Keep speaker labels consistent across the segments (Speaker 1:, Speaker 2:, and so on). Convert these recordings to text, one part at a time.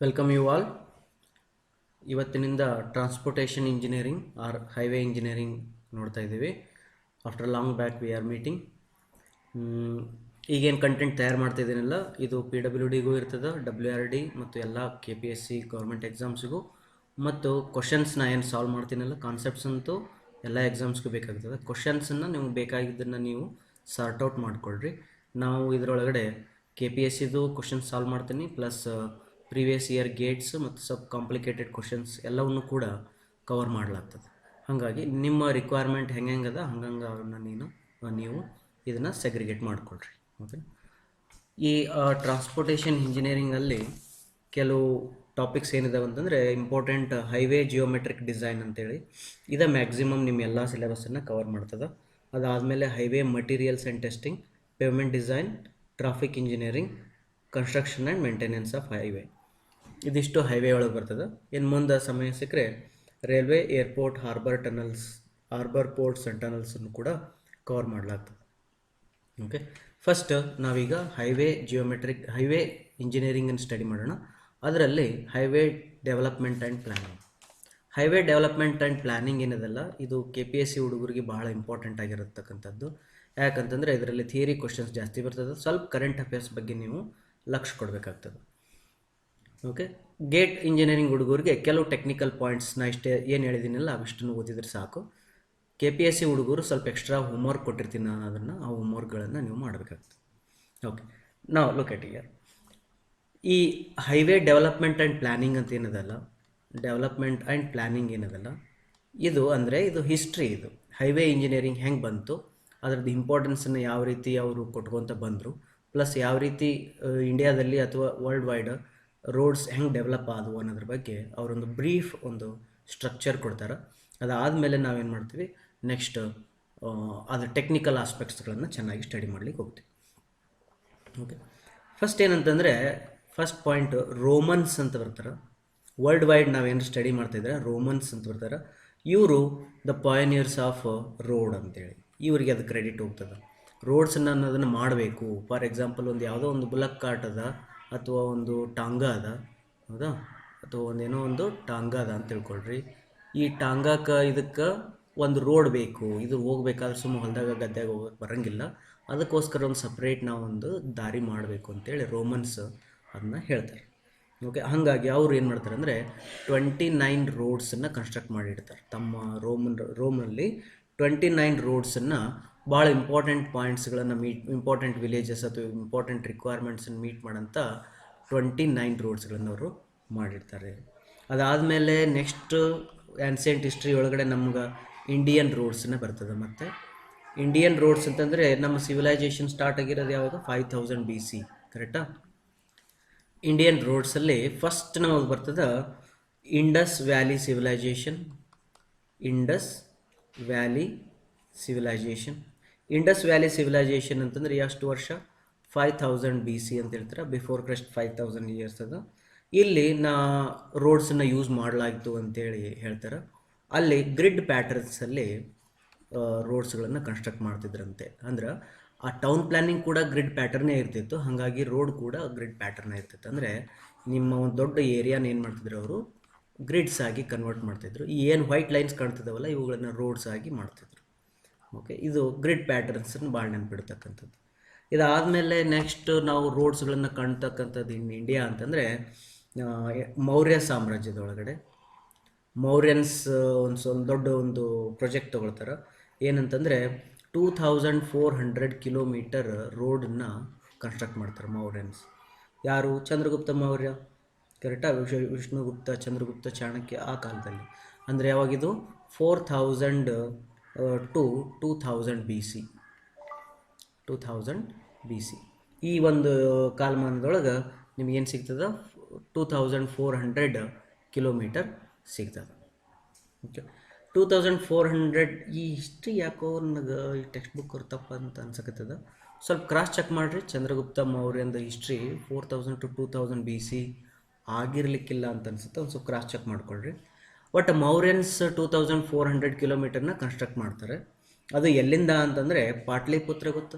Speaker 1: Welcome you all. ಇವತ್ತಿನಿಂದ transportation engineering or highway engineering ನೋಡ್ತಾ ಇದ್ದೀವಿ. After long back we are meeting. ಈಗೇನು content ತಯಾರು ಮಾಡ್ತಾಯಿದ್ದೀನಲ್ಲ, ಇದು PWDಗೂ ಇರ್ತದೆ, WRD ಮತ್ತು ಎಲ್ಲ KPSC ಗೌರ್ಮೆಂಟ್ ಎಕ್ಸಾಮ್ಸಿಗೂ, ಮತ್ತು ಕ್ವಶನ್ಸ್ನ ಏನು ಸಾಲ್ವ್ ಮಾಡ್ತೀನಲ್ಲ, ಕಾನ್ಸೆಪ್ಟ್ಸ್ ಅಂತೂ ಎಲ್ಲ ಎಕ್ಸಾಮ್ಸ್ಗೂ ಬೇಕಾಗ್ತದೆ. ಕ್ವಶನ್ಸನ್ನು ನೀವು ಬೇಕಾಗಿದ್ದನ್ನು ನೀವು ಸಾರ್ಟ್ ಔಟ್ ಮಾಡಿಕೊಡ್ರಿ. ನಾವು ಇದರೊಳಗಡೆ KPSCದು ಕ್ವಶನ್ ಸಾಲ್ವ್ ಮಾಡ್ತೀನಿ, ಪ್ಲಸ್ ಪ್ರೀವಿಯಸ್ ಇಯರ್ ಗೇಟ್ಸ್ ಮತ್ತು ಸ್ವಲ್ಪ ಕಾಂಪ್ಲಿಕೇಟೆಡ್ ಕ್ವಶನ್ಸ್ ಎಲ್ಲವನ್ನೂ ಕೂಡ ಕವರ್ ಮಾಡಲಾಗ್ತದೆ. ಹಾಗಾಗಿ ನಿಮ್ಮ ರಿಕ್ವೈರ್ಮೆಂಟ್ ಹೆಂಗದ ಹಂಗಂಗೆ ಅವನ್ನ ನೀವು ಇದನ್ನು ಸೆಗ್ರಿಗೇಟ್ ಮಾಡಿಕೊಡ್ರಿ. ಓಕೆ, ಈ ಟ್ರಾನ್ಸ್ಪೋರ್ಟೇಷನ್ ಇಂಜಿನಿಯರಿಂಗಲ್ಲಿ ಕೆಲವು ಟಾಪಿಕ್ಸ್ ಏನಿದಾವೆ ಅಂತಂದರೆ, ಇಂಪಾರ್ಟೆಂಟ್ ಹೈವೇ ಜಿಯೋಮೆಟ್ರಿಕ್ ಡಿಸೈನ್ ಅಂತೇಳಿ ಇದು ಮ್ಯಾಕ್ಸಿಮಮ್ ನಿಮ್ಮ ಎಲ್ಲ ಸಿಲೆಬಸ್ಸನ್ನು ಕವರ್ ಮಾಡ್ತದೆ. ಅದಾದಮೇಲೆ highway materials and testing, pavement design, traffic engineering, construction and maintenance of highway, ಇದಿಷ್ಟು ಹೈವೇ ಒಳಗೆ ಬರ್ತದೆ. ಇನ್ನು ಮುಂದೆ ಸಮಯ ಸಿಕ್ಕರೆ railway, airport, harbour ports and ಟನಲ್ಸನ್ನು ಕೂಡ ಕವರ್ ಮಾಡಲಾಗ್ತದೆ. ಓಕೆ, ಫಸ್ಟ್ ನಾವೀಗ ಹೈವೇ ಇಂಜಿನಿಯರಿಂಗನ್ನು ಸ್ಟಡಿ ಮಾಡೋಣ. ಅದರಲ್ಲಿ highway development and planning. Highway development and planning ಏನದಲ್ಲ, ಇದು KPSC ಹುಡುಗರಿಗೆ ಭಾಳ ಇಂಪಾರ್ಟೆಂಟ್ ಆಗಿರತಕ್ಕಂಥದ್ದು. ಯಾಕಂತಂದರೆ ಇದರಲ್ಲಿ ಥಿಯರಿ ಕ್ವಶನ್ಸ್ ಜಾಸ್ತಿ ಬರ್ತದೆ, ಸ್ವಲ್ಪ ಕರೆಂಟ್ ಅಫೇರ್ಸ್ ಬಗ್ಗೆ ನೀವು ಲಕ್ಷ್ಯ ಕೊಡಬೇಕಾಗ್ತದೆ. ಓಕೆ, ಗೇಟ್ ಇಂಜಿನಿಯರಿಂಗ್ ಹುಡುಗರಿಗೆ ಕೆಲವು ಟೆಕ್ನಿಕಲ್ ಪಾಯಿಂಟ್ಸ್ನ ಇಷ್ಟೇ ಏನು ಹೇಳಿದ್ದೀನಲ್ಲ ಅವಿಷ್ಟನ್ನು ಓದಿದ್ರೆ ಸಾಕು. KPSC ಹುಡುಗರು ಸ್ವಲ್ಪ ಎಕ್ಸ್ಟ್ರಾ ಹೋಮ್ವರ್ಕ್ ಕೊಟ್ಟಿರ್ತೀನಿ ನಾನು, ಆ ಹೋಮ್ವರ್ಕ್ಗಳನ್ನು ನೀವು ಮಾಡಬೇಕಾಗ್ತದೆ. ಓಕೆ, ನಾವು ಲುಕ್ ಎಟ್ ಹಿಯರ್. ಈ ಹೈವೇ ಡೆವಲಪ್ಮೆಂಟ್ ಆ್ಯಂಡ್ ಪ್ಲ್ಯಾನಿಂಗ್ ಅಂತ ಏನದಲ್ಲ, ಡೆವಲಪ್ಮೆಂಟ್ ಆ್ಯಂಡ್ ಪ್ಲ್ಯಾನಿಂಗ್ ಏನದಲ್ಲ, ಇದು ಅಂದರೆ ಇದು ಹಿಸ್ಟ್ರಿ. ಇದು ಹೈವೇ ಇಂಜಿನಿಯರಿಂಗ್ ಹೆಂಗೆ ಬಂತು, ಅದರದ್ದು ಇಂಪಾರ್ಟೆನ್ಸನ್ನು ಯಾವ ರೀತಿ ಅವರು ಕೊಟ್ಕೊತ ಬಂದರು, ಪ್ಲಸ್ ಯಾವ ರೀತಿ ಇಂಡಿಯಾದಲ್ಲಿ ಅಥವಾ ವರ್ಲ್ಡ್ ವೈಡ್ ರೋಡ್ಸ್ ಹೆಂಗೆ ಡೆವಲಪ್ ಆದವು ಅನ್ನೋದ್ರ ಬಗ್ಗೆ ಅವರೊಂದು ಬ್ರೀಫ್ ಒಂದು ಸ್ಟ್ರಕ್ಚರ್ ಕೊಡ್ತಾರೆ. ಅದಾದಮೇಲೆ ನಾವೇನು ಮಾಡ್ತೀವಿ, ನೆಕ್ಸ್ಟ್ ಅದು ಟೆಕ್ನಿಕಲ್ ಆಸ್ಪೆಕ್ಟ್ಸ್ಗಳನ್ನು ಚೆನ್ನಾಗಿ ಸ್ಟಡಿ ಮಾಡಲಿಕ್ಕೆ ಹೋಗ್ತೀವಿ. ಓಕೆ, ಫಸ್ಟ್ ಏನಂತಂದರೆ, ಫಸ್ಟ್ ಪಾಯಿಂಟ್ ರೋಮನ್ಸ್ ಅಂತ ಬರ್ತಾರೆ. ವರ್ಲ್ಡ್ ವೈಡ್ ನಾವೇನು ಸ್ಟಡಿ ಮಾಡ್ತಾಯಿದ್ರೆ ರೋಮನ್ಸ್ ಅಂತ ಬರ್ತಾರೆ. ಇವರು ದ ಪಾಯನಿಯರ್ಸ್ ಆಫ್ ರೋಡ್ ಅಂತೇಳಿ ಇವರಿಗೆ ಅದು ಕ್ರೆಡಿಟ್ ಹೋಗ್ತದೆ. ರೋಡ್ಸನ್ನು ಅನ್ನೋದನ್ನು ಮಾಡಬೇಕು. ಫಾರ್ ಎಕ್ಸಾಂಪಲ್, ಒಂದು ಯಾವುದೋ ಒಂದು ಬುಲಕ್ ಕಾರ್ಟ್ ಅದ ಅಥವಾ ಒಂದು ಟಾಂಗಾ ಅದ, ಹೌದಾ, ಅಥವಾ ಒಂದೇನೋ ಒಂದು ಟಾಂಗಾ ಅದ ಅಂತ ತಿಳ್ಕೊಳ್ರಿ. ಈ ಟಾಂಗಾಕ್ಕೆ ಇದಕ್ಕೆ ಒಂದು ರೋಡ್ ಬೇಕು, ಇದು ಹೋಗ್ಬೇಕಾದ್ರೆ ಸುಮ್ಮನೆ ಹೊಲದಾಗ ಗದ್ದೆಗೆ ಹೋಗೋಕ್ಕೆ ಬರೋಂಗಿಲ್ಲ, ಅದಕ್ಕೋಸ್ಕರ ಒಂದು ಸಪ್ರೇಟ್ ನಾವು ಒಂದು ದಾರಿ ಮಾಡಬೇಕು ಅಂತೇಳಿ ರೋಮನ್ಸ್ ಅದನ್ನ ಹೇಳ್ತಾರೆ. ಓಕೆ, ಹಾಗಾಗಿ ಅವ್ರು ಏನು ಮಾಡ್ತಾರೆ ಅಂದರೆ 29 ರೋಡ್ಸನ್ನು ಕನ್ಸ್ಟ್ರಕ್ಟ್ ಮಾಡಿಡ್ತಾರೆ. ತಮ್ಮ ರೋಮ್ನಲ್ಲಿ 29 ರೋಡ್ಸನ್ನು ಭಾಳ ಇಂಪಾರ್ಟೆಂಟ್ ಪಾಯಿಂಟ್ಸ್ಗಳನ್ನು ಇಂಪಾರ್ಟೆಂಟ್ ವಿಲೇಜಸ್ ಅಥವಾ ಇಂಪಾರ್ಟೆಂಟ್ ರಿಕ್ವೈರ್ಮೆಂಟ್ಸನ್ನು ಮೀಟ್ ಮಾಡೋಂಥ 29 ರೋಡ್ಸ್ಗಳನ್ನು ಅವರು ಮಾಡಿರ್ತಾರೆ. ಅದಾದಮೇಲೆ ನೆಕ್ಸ್ಟ್ ಆ್ಯನ್ಸೆಂಟ್ ಹಿಸ್ಟ್ರಿ ಒಳಗಡೆ ನಮ್ಗೆ ಇಂಡಿಯನ್ ರೋಡ್ಸನ್ನ ಬರ್ತದೆ. ಮತ್ತು ಇಂಡಿಯನ್ ರೋಡ್ಸ್ ಅಂತಂದರೆ ನಮ್ಮ ಸಿವಿಲೈಜೇಷನ್ ಸ್ಟಾರ್ಟ್ ಆಗಿರೋದು ಯಾವಾಗ, 5000 BC, ಕರೆಕ್ಟಾ? ಇಂಡಿಯನ್ ರೋಡ್ಸಲ್ಲಿ ಫಸ್ಟ್ ನಮಗೆ ಬರ್ತದೆ Indus valley civilisation. Indus valley civilisation ಅಂತಂದರೆ ಎಷ್ಟು ವರ್ಷ, 5000 BC ಅಂತ ಹೇಳ್ತಾರೆ. ಬಿಫೋರ್ ಕ್ರೈಸ್ಟ್ 5000 ಇಯರ್ಸ್ ಅದ. ಇಲ್ಲಿ ರೋಡ್ಸನ್ನು ಯೂಸ್ ಮಾಡಲಾಯಿತು ಅಂತೇಳಿ ಹೇಳ್ತಾರೆ. ಅಲ್ಲಿ ಗ್ರಿಡ್ ಪ್ಯಾಟರ್ನ್ಸಲ್ಲಿ ರೋಡ್ಸ್ಗಳನ್ನು ಕನ್ಸ್ಟ್ರಕ್ಟ್ ಮಾಡ್ತಿದ್ರಂತೆ. ಅಂದ್ರೆ ಆ ಟೌನ್ ಪ್ಲ್ಯಾನಿಂಗ್ ಕೂಡ ಗ್ರಿಡ್ ಪ್ಯಾಟರ್ನೇ ಇರ್ತಿತ್ತು, ಹಾಗಾಗಿ ರೋಡ್ ಕೂಡ ಗ್ರಿಡ್ ಪ್ಯಾಟರ್ನ್ ಇರ್ತಿತ್ತು. ಅಂದರೆ ನಿಮ್ಮ ಒಂದು ದೊಡ್ಡ ಏರಿಯಾನ ಏನು ಮಾಡ್ತಿದ್ರು ಅವರು ಗ್ರಿಡ್ಸ್ ಆಗಿ ಕನ್ವರ್ಟ್ ಮಾಡ್ತಿದ್ರು. ಈ ಏನು ವೈಟ್ ಲೈನ್ಸ್ ಕಾಣ್ತಿದ್ದಾವಲ್ಲ ಇವುಗಳನ್ನು ರೋಡ್ಸ್ ಆಗಿ ಮಾಡ್ತಿದ್ರು. ಓಕೆ, ಇದು ಗ್ರಿಡ್ ಪ್ಯಾಟರ್ನ್ಸನ್ನು ಭಾಳ ನೆನಪಿಡ್ತಕ್ಕಂಥದ್ದು. ಇದಾದಮೇಲೆ ನೆಕ್ಸ್ಟ್ ನಾವು ರೋಡ್ಸ್ಗಳನ್ನು ಕಾಣ್ತಕ್ಕಂಥದ್ದು ಇನ್ ಇಂಡಿಯಾ ಅಂತಂದರೆ ಮೌರ್ಯ ಸಾಮ್ರಾಜ್ಯದೊಳಗಡೆ ಮೌರ್ಯನ್ಸ್ ಒಂದು ದೊಡ್ಡ ಒಂದು ಪ್ರಾಜೆಕ್ಟ್ ತೊಗೊಳ್ತಾರೆ. ಏನಂತಂದರೆ 2400 ಕಿಲೋಮೀಟರ್ ರೋಡನ್ನು ಕನ್ಸ್ಟ್ರಕ್ಟ್ ಮಾಡ್ತಾರೆ ಮೌರ್ಯನ್ಸ್. ಯಾರು? ಚಂದ್ರಗುಪ್ತ ಮೌರ್ಯ, ಕರೆಕ್ಟಾ? ವಿಷ್ಣುಗುಪ್ತ, ಚಂದ್ರಗುಪ್ತ, ಚಾಣಕ್ಯ ಆ ಕಾಲದಲ್ಲಿ. ಅಂದರೆ ಯಾವಾಗಿದು 4000 to 2000 BC. ಈ ಒಂದು ಕಾಲಮಾನದೊಳಗೆ ನಿಮಗೇನು ಸಿಗ್ತದೆ, 2400 ಕಿಲೋಮೀಟರ್ ಸಿಗ್ತದೆ. ಓಕೆ, 2400. ಈ ಹಿಸ್ಟ್ರಿ ಯಾಕೋ ನನಗೆ ಈ ಟೆಕ್ಸ್ಟ್ ಬುಕ್ ತಪ್ಪ ಅಂತ ಅನ್ಸಕತ್ತದ. ಸ್ವಲ್ಪ ಕ್ರಾಸ್ ಚೆಕ್ ಮಾಡಿರಿ. ಚಂದ್ರಗುಪ್ತ ಮೌರ್ಯಂದು ಹಿಸ್ಟ್ರಿ 4000 to 2000 BC ಆಗಿರಲಿಕ್ಕಿಲ್ಲ ಅಂತ ಅನ್ಸುತ್ತೆ. ಒಂದು ಸ್ವಲ್ಪ ಕ್ರಾಸ್ ಚೆಕ್ ಮಾಡ್ಕೊಳ್ರಿ. ಬಟ್ ಮೌರ್ಯನ್ಸ್ 2400 ಕಿಲೋಮೀಟರ್ನ ಕನ್ಸ್ಟ್ರಕ್ಟ್ ಮಾಡ್ತಾರೆ. ಅದು ಎಲ್ಲಿಂದ ಅಂತಂದರೆ ಪಾಟ್ಲಿಪುತ್ರ, ಗೊತ್ತು,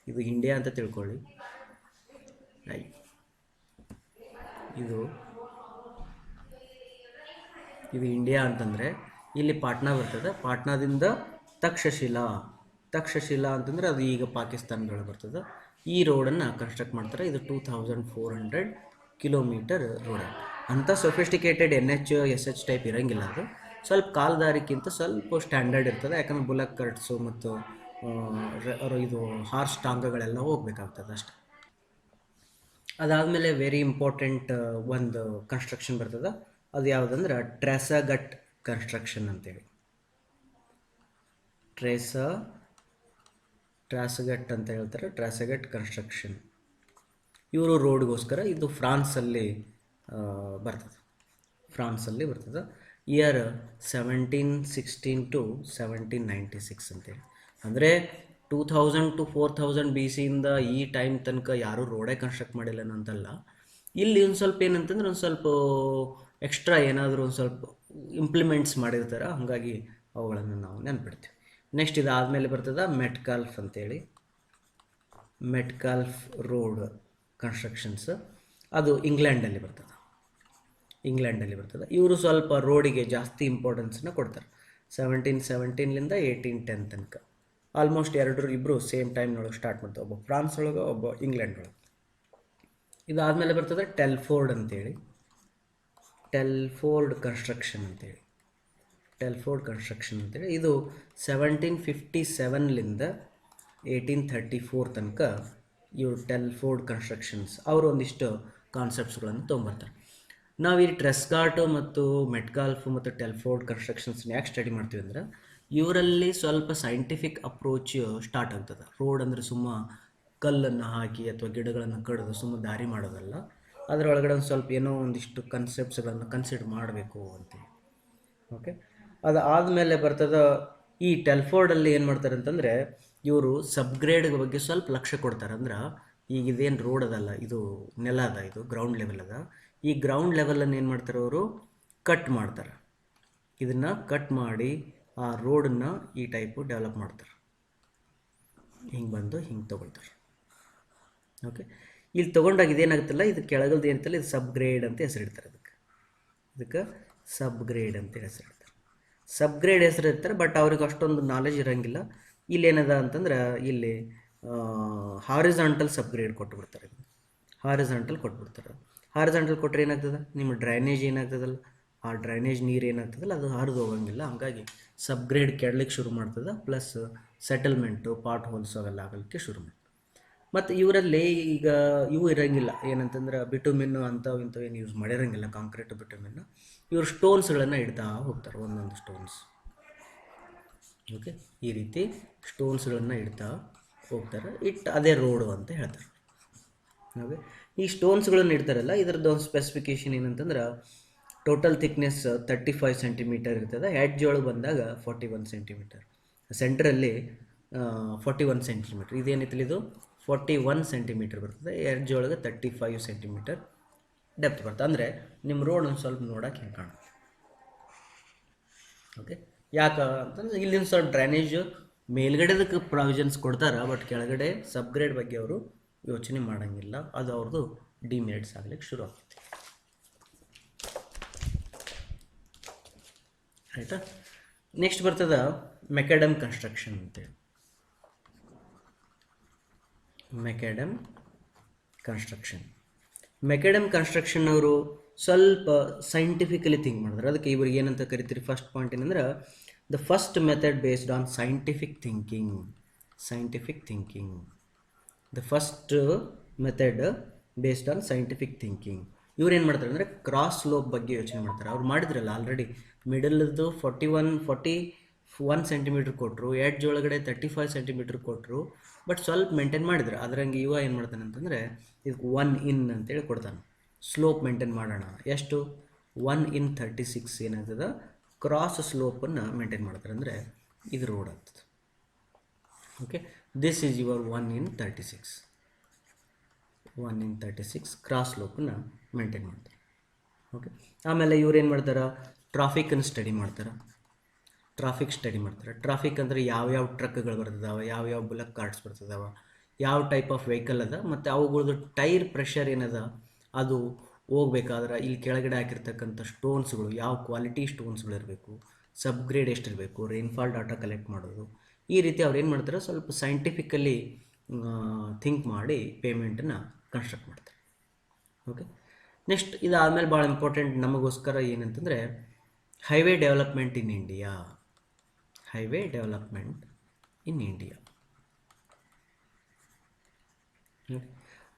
Speaker 1: ಇದು ಇಂಡಿಯಾ ಅಂತ ತಿಳ್ಕೊಳ್ಳಿ. ಇದು ಇದು ಇಂಡಿಯಾ ಅಂತಂದರೆ ಇಲ್ಲಿ ಪಾಟ್ನಾ ಬರ್ತದೆ. ಪಾಟ್ನಾದಿಂದ ತಕ್ಷಶಿಲಾ ಅಂತಂದರೆ ಅದು ಈಗ ಪಾಕಿಸ್ತಾನದೊಳಗೆ ಬರ್ತದೆ. ಈ ರೋಡನ್ನು ಕನ್ಸ್ಟ್ರಕ್ಟ್ ಮಾಡ್ತಾರೆ. ಇದು 2400 ಕಿಲೋಮೀಟರ್ ರೋಡ್. ಅಂಥ ಸೊಫಿಸ್ಟಿಕೇಟೆಡ್ NH SH ಟೈಪ್ ಇರೋಂಗಿಲ್ಲ. ಅದು ಸ್ವಲ್ಪ ಕಾಲ್ದಾರಿಕ್ಕಿಂತ ಸ್ವಲ್ಪ ಸ್ಟ್ಯಾಂಡರ್ಡ್ ಇರ್ತದೆ. ಯಾಕಂದರೆ ಬುಲಕ್ ಕರ್ಟ್ಸು ಮತ್ತು ಇದು ಹಾರ್ಸ್ ಟಾಂಗಗಳೆಲ್ಲ ಹೋಗ್ಬೇಕಾಗ್ತದೆ ಅಷ್ಟೆ. ಅದಾದಮೇಲೆ ವೆರಿ ಇಂಪಾರ್ಟೆಂಟ್ ಒಂದು ಕನ್ಸ್ಟ್ರಕ್ಷನ್ ಬರ್ತದೆ. ಅದು ಯಾವುದಂದ್ರೆ ಟ್ರೆಸಗಟ್ ಕನ್ಸ್ಟ್ರಕ್ಷನ್ ಅಂತೇಳಿ. ಟ್ರಾಸಗಟ್ ಅಂತ ಹೇಳ್ತಾರೆ. ಟ್ರಾಸಗಟ್ ಕನ್ಸ್ಟ್ರಕ್ಷನ್ ಇವರು ರೋಡ್ಗೋಸ್ಕರ. ಇದು ಫ್ರಾನ್ಸಲ್ಲಿ ಬರ್ತದೆ. ಇಯರ್ 1716 to 1796 ಅಂತೇಳಿ. ಅಂದರೆ 2000 to 4000 BCಯಿಂದ ಈ ಟೈಮ್ ತನಕ ಯಾರೂ ರೋಡೇ ಕನ್ಸ್ಟ್ರಕ್ಟ್ ಮಾಡಿಲ್ಲ ಅಂತಲ್ಲ. ಇಲ್ಲಿ ಒಂದು ಸ್ವಲ್ಪ ಏನಂತಂದ್ರೆ ಒಂದು ಸ್ವಲ್ಪ ಎಕ್ಸ್ಟ್ರಾ ಏನಾದರೂ ಒಂದು ಸ್ವಲ್ಪ ಇಂಪ್ಲಿಮೆಂಟ್ಸ್ ಮಾಡಿರ್ತಾರೆ. ಹಾಗಾಗಿ ಅವುಗಳನ್ನು ನಾವು ನೆನ್ಪಿಡ್ತೀವಿ. ನೆಕ್ಸ್ಟ್ ಇದಾದಮೇಲೆ ಬರ್ತದೆ ಮೆಟ್ಕಾಲ್ಫ್ ಅಂತೇಳಿ. ಮೆಟ್ಕಾಲ್ಫ್ ರೋಡ್ ಕನ್ಸ್ಟ್ರಕ್ಷನ್ಸ್ ಅದು ಇಂಗ್ಲೆಂಡಲ್ಲಿ ಬರ್ತದೆ. ಇವರು ಸ್ವಲ್ಪ ರೋಡಿಗೆ ಜಾಸ್ತಿ ಇಂಪಾರ್ಟೆನ್ಸನ್ನ ಕೊಡ್ತಾರೆ. 1717ಲಿಂದ 1810 ತನಕ ಆಲ್ಮೋಸ್ಟ್ ಇಬ್ಬರು ಸೇಮ್ ಟೈಮ್ನೊಳಗೆ ಸ್ಟಾರ್ಟ್ ಮಾಡ್ತಾರೆ. ಒಬ್ಬ ಫ್ರಾನ್ಸ್ ಒಳಗೆ, ಒಬ್ಬ ಇಂಗ್ಲೆಂಡ್ ಒಳಗೆ. ಇದಾದಮೇಲೆ ಬರ್ತದೆ ಟೆಲ್ಫೋರ್ಡ್ ಅಂತೇಳಿ. ಟೆಲ್ಫೋರ್ಡ್ ಕನ್ಸ್ಟ್ರಕ್ಷನ್ ಅಂತೇಳಿ. ಇದು 1757ಲಿಂದ 1834 ತನಕ ಇವರು ಟೆಲ್ಫೋರ್ಡ್ ಕನ್ಸ್ಟ್ರಕ್ಷನ್ಸ್ ಅವರು ಒಂದಿಷ್ಟು ಕಾನ್ಸೆಪ್ಟ್ಸ್ಗಳನ್ನು ತೊಗೊಂಬರ್ತಾರೆ. ನಾವು ಈ ಟ್ರೆಸ್ಗಾಟು ಮತ್ತು ಮೆಟ್ಕಾಲ್ಫ್ ಮತ್ತು ಟೆಲ್ಫೋರ್ಡ್ ಕನ್ಸ್ಟ್ರಕ್ಷನ್ಸ್ನ ಯಾಕೆ ಸ್ಟಡಿ ಮಾಡ್ತೀವಿ ಅಂದ್ರೆ ಇವರಲ್ಲಿ ಸ್ವಲ್ಪ ಸೈಂಟಿಫಿಕ್ ಅಪ್ರೋಚ್ ಸ್ಟಾರ್ಟ್ ಆಗ್ತದೆ. ರೋಡ್ ಅಂದರೆ ಸುಮ್ಮ ಕಲ್ಲನ್ನು ಹಾಕಿ ಅಥವಾ ಗಿಡಗಳನ್ನು ಕಡಿದು ಸುಮ್ಮ ದಾರಿ ಮಾಡೋದಲ್ಲ. ಅದರೊಳಗಡೆ ಒಂದು ಸ್ವಲ್ಪ ಏನೋ ಒಂದಿಷ್ಟು ಕನ್ಸೆಪ್ಟ್ಸ್ಗಳನ್ನು ಕನ್ಸಿಡರ್ ಮಾಡಬೇಕು ಅಂತೇಳಿ. ಓಕೆ, ಅದಾದಮೇಲೆ ಬರ್ತದ ಈ ಟೆಲ್ಫೋರ್ಡಲ್ಲಿ ಏನು ಮಾಡ್ತಾರೆ ಅಂತಂದರೆ ಇವರು ಸಬ್ಗ್ರೇಡ್ ಬಗ್ಗೆ ಸ್ವಲ್ಪ ಲಕ್ಷ್ಯ ಕೊಡ್ತಾರೆ. ಅಂದ್ರೆ ಈಗ ಇದೇನು ರೋಡ್ ಅದಲ್ಲ, ಇದು ನೆಲ ಅದ, ಇದು ಗ್ರೌಂಡ್ ಲೆವೆಲ್ ಅದ. ಈ ಗ್ರೌಂಡ್ ಲೆವೆಲನ್ನು ಏನು ಮಾಡ್ತಾರೆ ಅವರು ಕಟ್ ಮಾಡ್ತಾರೆ. ಇದನ್ನು ಕಟ್ ಮಾಡಿ ಆ ರೋಡನ್ನು ಈ ಟೈಪು ಡೆವಲಪ್ ಮಾಡ್ತಾರೆ. ಹಿಂಗೆ ಬಂದು ಹಿಂಗೆ ತೊಗೊಳ್ತಾರೆ. ಓಕೆ, ಇಲ್ಲಿ ತೊಗೊಂಡಾಗ ಇದೇನಾಗುತ್ತಲ್ಲ, ಇದು ಕೆಳಗಲ್ದು ಏನಿತ್ತಲ್ಲ ಇದು ಸಬ್ಗ್ರೇಡ್ ಅಂತ ಹೆಸರಿಡ್ತಾರೆ. ಇದಕ್ಕೆ ಸಬ್ಗ್ರೇಡ್ ಅಂತ ಹೆಸರಿಡ್ತಾರೆ. ಸಬ್ಗ್ರೇಡ್ ಹೆಸರಿರ್ತಾರೆ, ಬಟ್ ಅವ್ರಿಗೆ ಅಷ್ಟೊಂದು ನಾಲೆಜ್ ಇರೋಂಗಿಲ್ಲ. ಇಲ್ಲೇನದ ಅಂತಂದ್ರೆ ಇಲ್ಲಿ ಹಾರಿಜಾಂಟಲ್ ಸಬ್ಗ್ರೇಡ್ ಕೊಟ್ಬಿಡ್ತಾರೆ. ಹಾರಿಜಾಂಟಲ್ ಕೊಟ್ಟರೆ ಏನಾಗ್ತದೆ, ನಿಮ್ಮ ಡ್ರೈನೇಜ್ ಏನಾಗ್ತದಲ್ಲ, ಆ ಡ್ರೈನೇಜ್ ನೀರು ಏನಾಗ್ತದಲ್ಲ ಅದು ಹರಿದು ಹೋಗೋಂಗಿಲ್ಲ. ಹಾಗಾಗಿ ಸಬ್ಗ್ರೇಡ್ ಕೆಡಲಿಕ್ಕೆ ಶುರು ಮಾಡ್ತದೆ. ಪ್ಲಸ್ ಸೆಟಲ್ಮೆಂಟು, ಪಾಟ್ ಹೋಲ್ಸ್ ಅವೆಲ್ಲ ಆಗಲಿಕ್ಕೆ ಶುರು ಮಾಡ್ತದೆ. ಮತ್ತು ಇವರಲ್ಲಿ ಈಗ ಇವು ಇರೋಂಗಿಲ್ಲ, ಏನಂತಂದ್ರೆ ಬಿಟುಮಿನ್ನು ಅಂಥವು ಇಂಥವು ಏನು ಯೂಸ್ ಮಾಡಿರೋಂಗಿಲ್ಲ, ಕಾಂಕ್ರೀಟು ಬಿಟುಮಿನ್ನು. ಇವರು ಸ್ಟೋನ್ಸ್ಗಳನ್ನು ಇಡ್ತಾ ಹೋಗ್ತಾರೆ, ಒಂದೊಂದು ಸ್ಟೋನ್ಸ್. ಓಕೆ, ಈ ರೀತಿ ಸ್ಟೋನ್ಸ್ಗಳನ್ನು ಇಡ್ತಾ ಹೋಗ್ತಾರೆ. ಅದೇ ರೋಡು ಅಂತ ಹೇಳ್ತಾರೆ. ಓಕೆ, ಈ ಸ್ಟೋನ್ಸ್ಗಳನ್ನು ಇಡ್ತಾರಲ್ಲ, ಇದರದ್ದು ಒಂದು ಸ್ಪೆಸಿಫಿಕೇಷನ್ ಏನಂತಂದ್ರೆ ಟೋಟಲ್ ಥಿಕ್ನೆಸ್ 35 ಸೆಂಟಿಮೀಟರ್ ಇರ್ತದೆ. ಎಡ್ಜ್ ಒಳಗೆ ಬಂದಾಗ 41 ಸೆಂಟಿಮೀಟರ್, ಸೆಂಟ್ರಲ್ಲಿ 41 ಸೆಂಟಿಮೀಟರ್. ಇದೇನಿತ್ತಲ್ಲ, ಇದು 41 ಸೆಂಟಿಮೀಟರ್ ಬರ್ತದೆ. ಎಡ್ಜ್ ಒಳಗೆ 35 ಸೆಂಟಿಮೀಟರ್ ಡೆಪ್ತ್ ಬರ್ತದೆ. ಅಂದರೆ ನಿಮ್ಮ ರೋಡ್ ಒಂದು ಸ್ವಲ್ಪ ನೋಡೋಕೆ ಹೆಂಗೆ ಕಾಣುತ್ತೆ. ಓಕೆ, ಯಾಕೆ ಅಂತಂದ್ರೆ ಇಲ್ಲಿಂದ ಸ್ವಲ್ಪ ಡ್ರೈನೇಜ್ ಮೇಲ್ಗಡೆದಕ್ಕೆ ಪ್ರಾವಿಷನ್ಸ್ ಕೊಡ್ತಾರೆ, ಬಟ್ ಕೆಳಗಡೆ ಸಬ್ಗ್ರೇಡ್ ಬಗ್ಗೆ ಅವರು ಯೋಚನೆ ಮಾಡೋಂಗಿಲ್ಲ. ಅದು ಅವ್ರದ್ದು ಡಿಮೆರಿಟ್ಸ್ ಆಗ್ಲಿಕ್ಕೆ ಶುರು ಆಗ್ತೈತಿ. ಆಯಿತಾ? ನೆಕ್ಸ್ಟ್ ಬರ್ತದ ಮೆಕ್ಯಾಡಮ್ ಕನ್ಸ್ಟ್ರಕ್ಷನ್ ಅಂತೇಳಿ. ಮೆಕ್ಯಾಡಮ್ ಕನ್ಸ್ಟ್ರಕ್ಷನ್ ಅವರು ಸ್ವಲ್ಪ ಸೈಂಟಿಫಿಕಲಿ ಥಿಂಕ್ ಮಾಡಿದ್ರೆ. ಅದಕ್ಕೆ ಇವ್ರಿಗೆ ಏನಂತ ಕರಿತೀರಿ, ಫಸ್ಟ್ ಪಾಯಿಂಟ್ ಏನಂದ್ರೆ the first method based on scientific thinking. The first method based on scientific thinking. ಇವ್ರು ಏನು ಮಾಡ್ತಾರೆ ಅಂದರೆ ಕ್ರಾಸ್ ಸ್ಲೋಪ್ ಬಗ್ಗೆ ಯೋಚನೆ ಮಾಡ್ತಾರೆ. ಅವ್ರು ಮಾಡಿದ್ರಲ್ಲ ಆಲ್ರೆಡಿ ಮಿಡಲ್ದು 41 ಸೆಂಟಿಮೀಟ್ರ್ ಕೊಟ್ಟರು, ಎಡ್ಜ್ ಒಳಗಡೆ 35 ಸೆಂಟಿಮೀಟ್ರ್ ಕೊಟ್ಟರು, ಬಟ್ ಸ್ವಲ್ಪ ಮೇಂಟೈನ್ ಮಾಡಿದ್ರು. ಅದರಂಗೆ ಇವ ಏನು ಮಾಡ್ತಾನೆ ಅಂತಂದರೆ ಇದಕ್ಕೆ 1 in ಅಂತೇಳಿ ಕೊಡ್ತಾನೆ. ಸ್ಲೋಪ್ ಮೇಂಟೈನ್ ಮಾಡೋಣ, ಎಷ್ಟು 1 in 36 ಏನಾಗ್ತದೆ ಕ್ರಾಸ್ ಸ್ಲೋಪನ್ನು ಮೇಂಟೈನ್ ಮಾಡ್ತಾರೆ. ಅಂದರೆ ಇದು ರೋಡ್ ಆಗ್ತದೆ. Okay, this is your 1 in 36 cross ಸ್ಲೋಪನ್ನು ಮೇಂಟೈನ್ ಮಾಡ್ತಾರೆ. ಓಕೆ, ಆಮೇಲೆ ಇವ್ರು ಏನು ಮಾಡ್ತಾರೆ, ಟ್ರಾಫಿಕನ್ನು ಸ್ಟಡಿ ಮಾಡ್ತಾರೆ. ಟ್ರಾಫಿಕ್ ಅಂದರೆ ಯಾವ್ಯಾವ ಟ್ರಕ್ಗಳು ಬರ್ತದಾವೆ, ಯಾವ್ಯಾವ ಬುಲಕ್ ಕಾರ್ಟ್ಸ್ ಬರ್ತದಾವೆ, ಯಾವ ಟೈಪ್ ಆಫ್ ವೆಹಿಕಲ್ ಅದ, ಮತ್ತು ಅವುಗಳದ್ದು ಟೈರ್ ಪ್ರೆಷರ್ ಏನದ, ಅದು ಹೋಗ್ಬೇಕಾದ್ರೆ ಇಲ್ಲಿ ಕೆಳಗಡೆ ಹಾಕಿರ್ತಕ್ಕಂಥ ಸ್ಟೋನ್ಸ್ಗಳು ಯಾವ ಕ್ವಾಲಿಟಿ ಸ್ಟೋನ್ಸ್ಗಳು ಇರಬೇಕು, ಸಬ್ಗ್ರೇಡ್ ಎಷ್ಟಿರಬೇಕು, ರೈನ್ಫಾಲ್ ಡಾಟಾ ಕಲೆಕ್ಟ್ ಮಾಡೋದು, ಈ ರೀತಿ ಅವ್ರು ಏನು ಮಾಡ್ತಾರೆ ಸ್ವಲ್ಪ ಸೈಂಟಿಫಿಕಲಿ ಥಿಂಕ್ ಮಾಡಿ ಪೇಮೆಂಟನ್ನು ಕನ್ಸ್ಟ್ರಕ್ಟ್ ಮಾಡ್ತಾರೆ. ಓಕೆ, ನೆಕ್ಸ್ಟ್ ಇದಾದಮೇಲೆ ಭಾಳ ಇಂಪಾರ್ಟೆಂಟ್ ನಮಗೋಸ್ಕರ ಏನಂತಂದರೆ highway development in India. Highway development in India.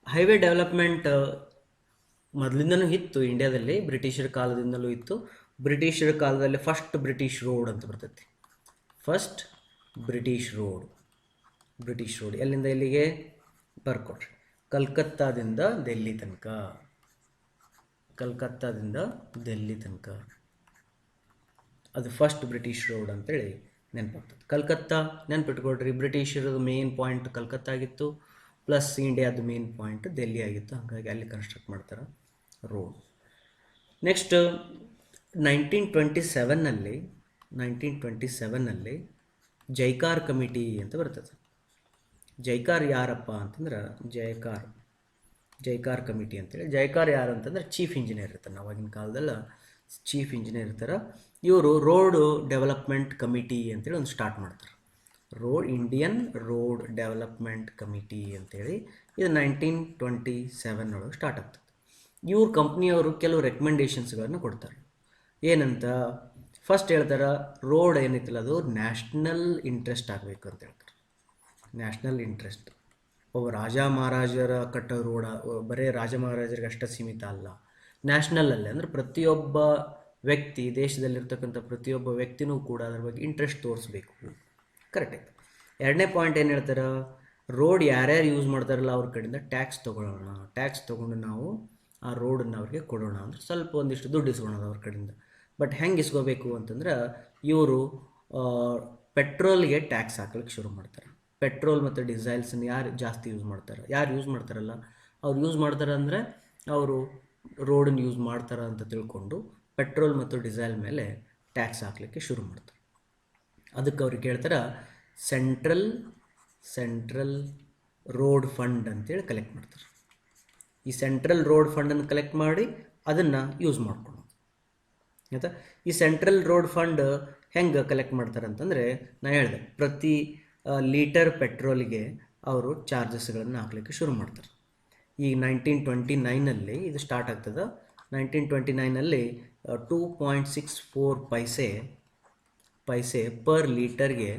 Speaker 1: Highway development ಮೊದಲಿಂದನೂ ಇತ್ತು ಇಂಡಿಯಾದಲ್ಲಿ, ಬ್ರಿಟಿಷರ ಕಾಲದಿಂದಲೂ ಇತ್ತು. ಬ್ರಿಟಿಷರ ಕಾಲದಲ್ಲಿ ಫಸ್ಟ್ ಬ್ರಿಟಿಷ್ ರೋಡ್ ಅಂತ ಬರ್ತೈತಿ. ಫಸ್ಟ್ ಬ್ರಿಟಿಷ್ ರೋಡ್ ಎಲ್ಲಿಂದ ಎಲ್ಲಿಗೆ ಬರ್ಕೊಟ್ರಿ, ಕಲ್ಕತ್ತಾದಿಂದ ಡೆಲ್ಲಿ ತನಕ. ಅದು ಫಸ್ಟ್ ಬ್ರಿಟಿಷ್ ರೋಡ್ ಅಂತೇಳಿ ನೆನಪಾಗ್ತದೆ. ಕಲ್ಕತ್ತಾ ನೆನ್ಪಿಟ್ಕೊಳ್ರಿ, ಬ್ರಿಟಿಷರದು ಮೇನ್ ಪಾಯಿಂಟ್ ಕಲ್ಕತ್ತಾ ಆಗಿತ್ತು, ಪ್ಲಸ್ ಇಂಡಿಯಾದ ಮೇನ್ ಪಾಯಿಂಟ್ ಡೆಲ್ಲಿ ಆಗಿತ್ತು. ಹಾಗಾಗಿ ಅಲ್ಲಿ ಕನ್ಸ್ಟ್ರಕ್ಟ್ ಮಾಡ್ತಾರೆ ರೋಡ್. ನೆಕ್ಸ್ಟ್ 1927ನಲ್ಲಿ ಜೈಕಾರ್ ಕಮಿಟಿ ಅಂತ ಬರ್ತದೆ. ಜೈಕಾರ್ ಯಾರಪ್ಪ ಅಂತಂದ್ರೆ ಜೈಕಾರ್ ಕಮಿಟಿ ಅಂತೇಳಿ. ಜೈಕಾರ್ ಯಾರು ಅಂತಂದ್ರೆ ಚೀಫ್ ಇಂಜಿನಿಯರ್ ಇರ್ತಾರೆ. ಆವಾಗಿನ ಕಾಲದಲ್ಲಿ ಚೀಫ್ ಇಂಜಿನಿಯರ್ ಇರ್ತಾರೆ. ಇವರು ರೋಡ್ ಡೆವಲಪ್ಮೆಂಟ್ ಕಮಿಟಿ ಅಂತೇಳಿ ಒಂದು ಸ್ಟಾರ್ಟ್ ಮಾಡ್ತಾರೆ. ಇಂಡಿಯನ್ ರೋಡ್ ಡೆವಲಪ್ಮೆಂಟ್ ಕಮಿಟಿ ಅಂತೇಳಿ. ಇದು 1927 ಒಳಗೆ ಸ್ಟಾರ್ಟ್ ಆಗ್ತದೆ. ಇವ್ರ ಕಂಪ್ನಿಯವರು ಕೆಲವು ರೆಕಮೆಂಡೇಷನ್ಸ್ಗಳನ್ನು ಕೊಡ್ತಾರೆ. ಏನಂತ ಫಸ್ಟ್ ಹೇಳ್ತಾರೆ, ರೋಡ್ ಏನೈತಿಲ್ಲ ಅದು ನ್ಯಾಷನಲ್ ಇಂಟ್ರೆಸ್ಟ್ ಆಗಬೇಕು ಅಂತ ಹೇಳ್ತಾರೆ. National interest. ಒಬ್ಬ ರಾಜ ಮಹಾರಾಜರ ಕಟ್ಟೋ ರೋಡ ಬರೀ ರಾಜ ಮಹಾರಾಜರಿಗೆ ಅಷ್ಟೇ ಸೀಮಿತ ಅಲ್ಲ, ನ್ಯಾಷನಲಲ್ಲಿ ಅಂದರೆ ಪ್ರತಿಯೊಬ್ಬ ವ್ಯಕ್ತಿ, ದೇಶದಲ್ಲಿರ್ತಕ್ಕಂಥ ಪ್ರತಿಯೊಬ್ಬ ವ್ಯಕ್ತಿನೂ ಕೂಡ ಅದ್ರ ಬಗ್ಗೆ ಇಂಟ್ರೆಸ್ಟ್ ತೋರಿಸ್ಬೇಕು. ಕರೆಕ್ಟ್ ಆಯ್ತು. ಎರಡನೇ ಪಾಯಿಂಟ್ ಏನು ಹೇಳ್ತಾರೆ, ರೋಡ್ ಯಾರ್ಯಾರು ಯೂಸ್ ಮಾಡ್ತಾರಲ್ಲ ಅವ್ರ ಕಡೆಯಿಂದ ಟ್ಯಾಕ್ಸ್ ತೊಗೊಳ್ಳೋಣ. ಟ್ಯಾಕ್ಸ್ ತೊಗೊಂಡು ನಾವು ಆ ರೋಡನ್ನು ಅವ್ರಿಗೆ ಕೊಡೋಣ ಅಂದರೆ ಸ್ವಲ್ಪ ಒಂದಿಷ್ಟು ದುಡ್ಡು ಇಸ್ಕೊಳೋದು ಅವ್ರ ಕಡೆಯಿಂದ. ಬಟ್ ಹೆಂಗೆ ಇಸ್ಕೋಬೇಕು ಅಂತಂದ್ರೆ ಇವರು ಪೆಟ್ರೋಲ್ಗೆ ಟ್ಯಾಕ್ಸ್ ಹಾಕ್ಲಿಕ್ಕೆ ಶುರು ಮಾಡ್ತಾರೆ. ಪೆಟ್ರೋಲ್ ಮತ್ತು ಡೀಸೆಲ್ಸನ್ನು ಯಾರು ಜಾಸ್ತಿ ಯೂಸ್ ಮಾಡ್ತಾರೆ, ಯಾರು ಯೂಸ್ ಮಾಡ್ತಾರಲ್ಲ ಅವ್ರು ಯೂಸ್ ಮಾಡ್ತಾರೆ ಅಂದರೆ ಅವರು ರೋಡನ್ನು ಯೂಸ್ ಮಾಡ್ತಾರೆ ಅಂತ ತಿಳ್ಕೊಂಡು ಪೆಟ್ರೋಲ್ ಮತ್ತು ಡೀಸೆಲ್ ಮೇಲೆ ಟ್ಯಾಕ್ಸ್ ಹಾಕಲಿಕ್ಕೆ ಶುರು ಮಾಡ್ತಾರೆ. ಅದಕ್ಕೆ ಅವ್ರಿಗೆ ಹೇಳ್ತಾರೆ ಸೆಂಟ್ರಲ್ ರೋಡ್ ಫಂಡ್ ಅಂತೇಳಿ ಕಲೆಕ್ಟ್ ಮಾಡ್ತಾರೆ. ಈ ಸೆಂಟ್ರಲ್ ರೋಡ್ ಫಂಡನ್ನು ಕಲೆಕ್ಟ್ ಮಾಡಿ ಅದನ್ನು ಯೂಸ್ ಮಾಡ್ಕೊಳ್ಳೋದು. ಆಯಿತಾ? ಈ ಸೆಂಟ್ರಲ್ ರೋಡ್ ಫಂಡ್ ಹೆಂಗೆ ಕಲೆಕ್ಟ್ ಮಾಡ್ತಾರೆ ಅಂತಂದರೆ ನಾನು ಹೇಳಿದೆ, ಪ್ರತಿ ಲೀಟರ್ ಪೆಟ್ರೋಲಿಗೆ ಅವರು ಚಾರ್ಜಸ್ಗಳನ್ನು ಹಾಕಲಿಕ್ಕೆ ಶುರು ಮಾಡ್ತಾರೆ. ಈಗ 1929ನಲ್ಲಿ ಇದು ಸ್ಟಾರ್ಟ್ ಆಗ್ತದೆ. 1929ನಲ್ಲಿ 2.64 ಪೈಸೆ ಪರ್ ಲೀಟರ್ಗೆ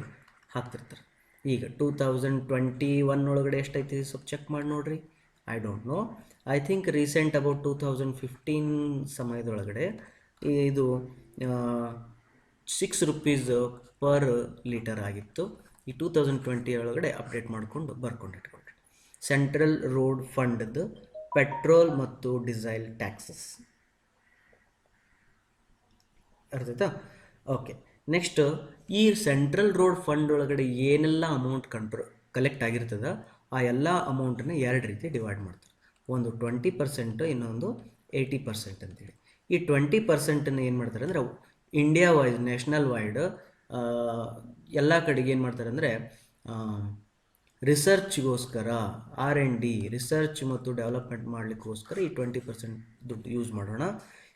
Speaker 1: ಹಾಕ್ತಿರ್ತಾರೆ. ಈಗ 2021 ಒಳಗಡೆ ಎಷ್ಟೈತಿ ಸ್ವಲ್ಪ ಚೆಕ್ ಮಾಡಿ ನೋಡಿರಿ. I don't know, I think recent about 2015 ಸಮಯದೊಳಗಡೆ ಇದು 6 ರೂಪೀಸ್ ಪರ್ ಲೀಟರ್ ಆಗಿತ್ತು. ಈ 2020 ಒಳಗಡೆ ಅಪ್ಡೇಟ್ ಮಾಡಿಕೊಂಡು ಬರ್ಕೊಂಡಿಟ್ಕೊಳ್ರಿ. ಸೆಂಟ್ರಲ್ ರೋಡ್ ಫಂಡ್ದು ಪೆಟ್ರೋಲ್ ಮತ್ತು ಡೀಸೆಲ್ ಟ್ಯಾಕ್ಸಸ್. ಅರ್ಥಾಯ್ತಾ? ಓಕೆ, ನೆಕ್ಸ್ಟ್ ಈ ಸೆಂಟ್ರಲ್ ರೋಡ್ ಫಂಡ್ ಒಳಗಡೆ ಏನೆಲ್ಲ ಅಮೌಂಟ್ ಕಲೆಕ್ಟ್ ಆಗಿರ್ತದೆ ಆ ಎಲ್ಲ ಅಮೌಂಟನ್ನು ಎರಡು ರೀತಿ ಡಿವೈಡ್ ಮಾಡ್ತಾರೆ. ಒಂದು 20%, ಇನ್ನೊಂದು 80% ಅಂತೇಳಿ. ಈ 20%ಅನ್ನು ಏನು ಮಾಡ್ತಾರೆ ಅಂದರೆ ಇಂಡಿಯಾ ವೈಡ್, ನ್ಯಾಷನಲ್ ವೈಡ್ ಎಲ್ಲ ಕಡೆಗೆ ಏನು ಮಾಡ್ತಾರೆ ಅಂದರೆ ರಿಸರ್ಚ್ಗೋಸ್ಕರ, R&D ರಿಸರ್ಚ್ ಮತ್ತು ಡೆವಲಪ್ಮೆಂಟ್ ಮಾಡಲಿಕ್ಕೋಸ್ಕರ ಈ 20% ದುಡ್ಡು ಯೂಸ್ ಮಾಡೋಣ.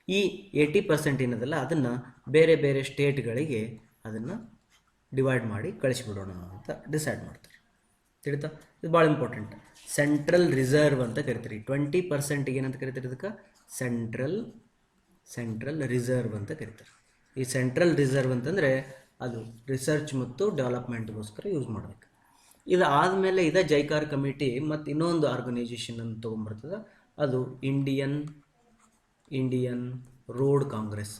Speaker 1: ಈ 80% ಏನದಲ್ಲ ಅದನ್ನು ಬೇರೆ ಬೇರೆ ಸ್ಟೇಟ್ಗಳಿಗೆ ಅದನ್ನು ಡಿವೈಡ್ ಮಾಡಿ ಕಳಿಸಿಬಿಡೋಣ ಅಂತ ಡಿಸೈಡ್ ಮಾಡ್ತಾರೆ. ತಿಳಿತಾ? ಇದು ಭಾಳ ಇಂಪಾರ್ಟೆಂಟ್. ಸೆಂಟ್ರಲ್ ರಿಸರ್ವ್ ಅಂತ ಕರಿತೀರಿ. 20%ಗೆ ಏನಂತ ಕರಿತಾರೆ, ಇದಕ್ಕೆ ಸೆಂಟ್ರಲ್ ರಿಸರ್ವ್ ಅಂತ ಕರಿತಾರೆ. ಈ ಸೆಂಟ್ರಲ್ ರಿಸರ್ವ್ ಅಂತಂದರೆ ಅದು ರಿಸರ್ಚ್ ಮತ್ತು ಡೆವಲಪ್ಮೆಂಟ್ಗೋಸ್ಕರ ಯೂಸ್ ಮಾಡಬೇಕು. ಇದು ಆದಮೇಲೆ ಇದೇ ಜೈಕಾರ್ ಕಮಿಟಿ ಮತ್ತು ಇನ್ನೊಂದು ಆರ್ಗನೈಜೇಷನನ್ನು ತೊಗೊಂಬರ್ತದೆ. ಅದು ಇಂಡಿಯನ್ ರೋಡ್ ಕಾಂಗ್ರೆಸ್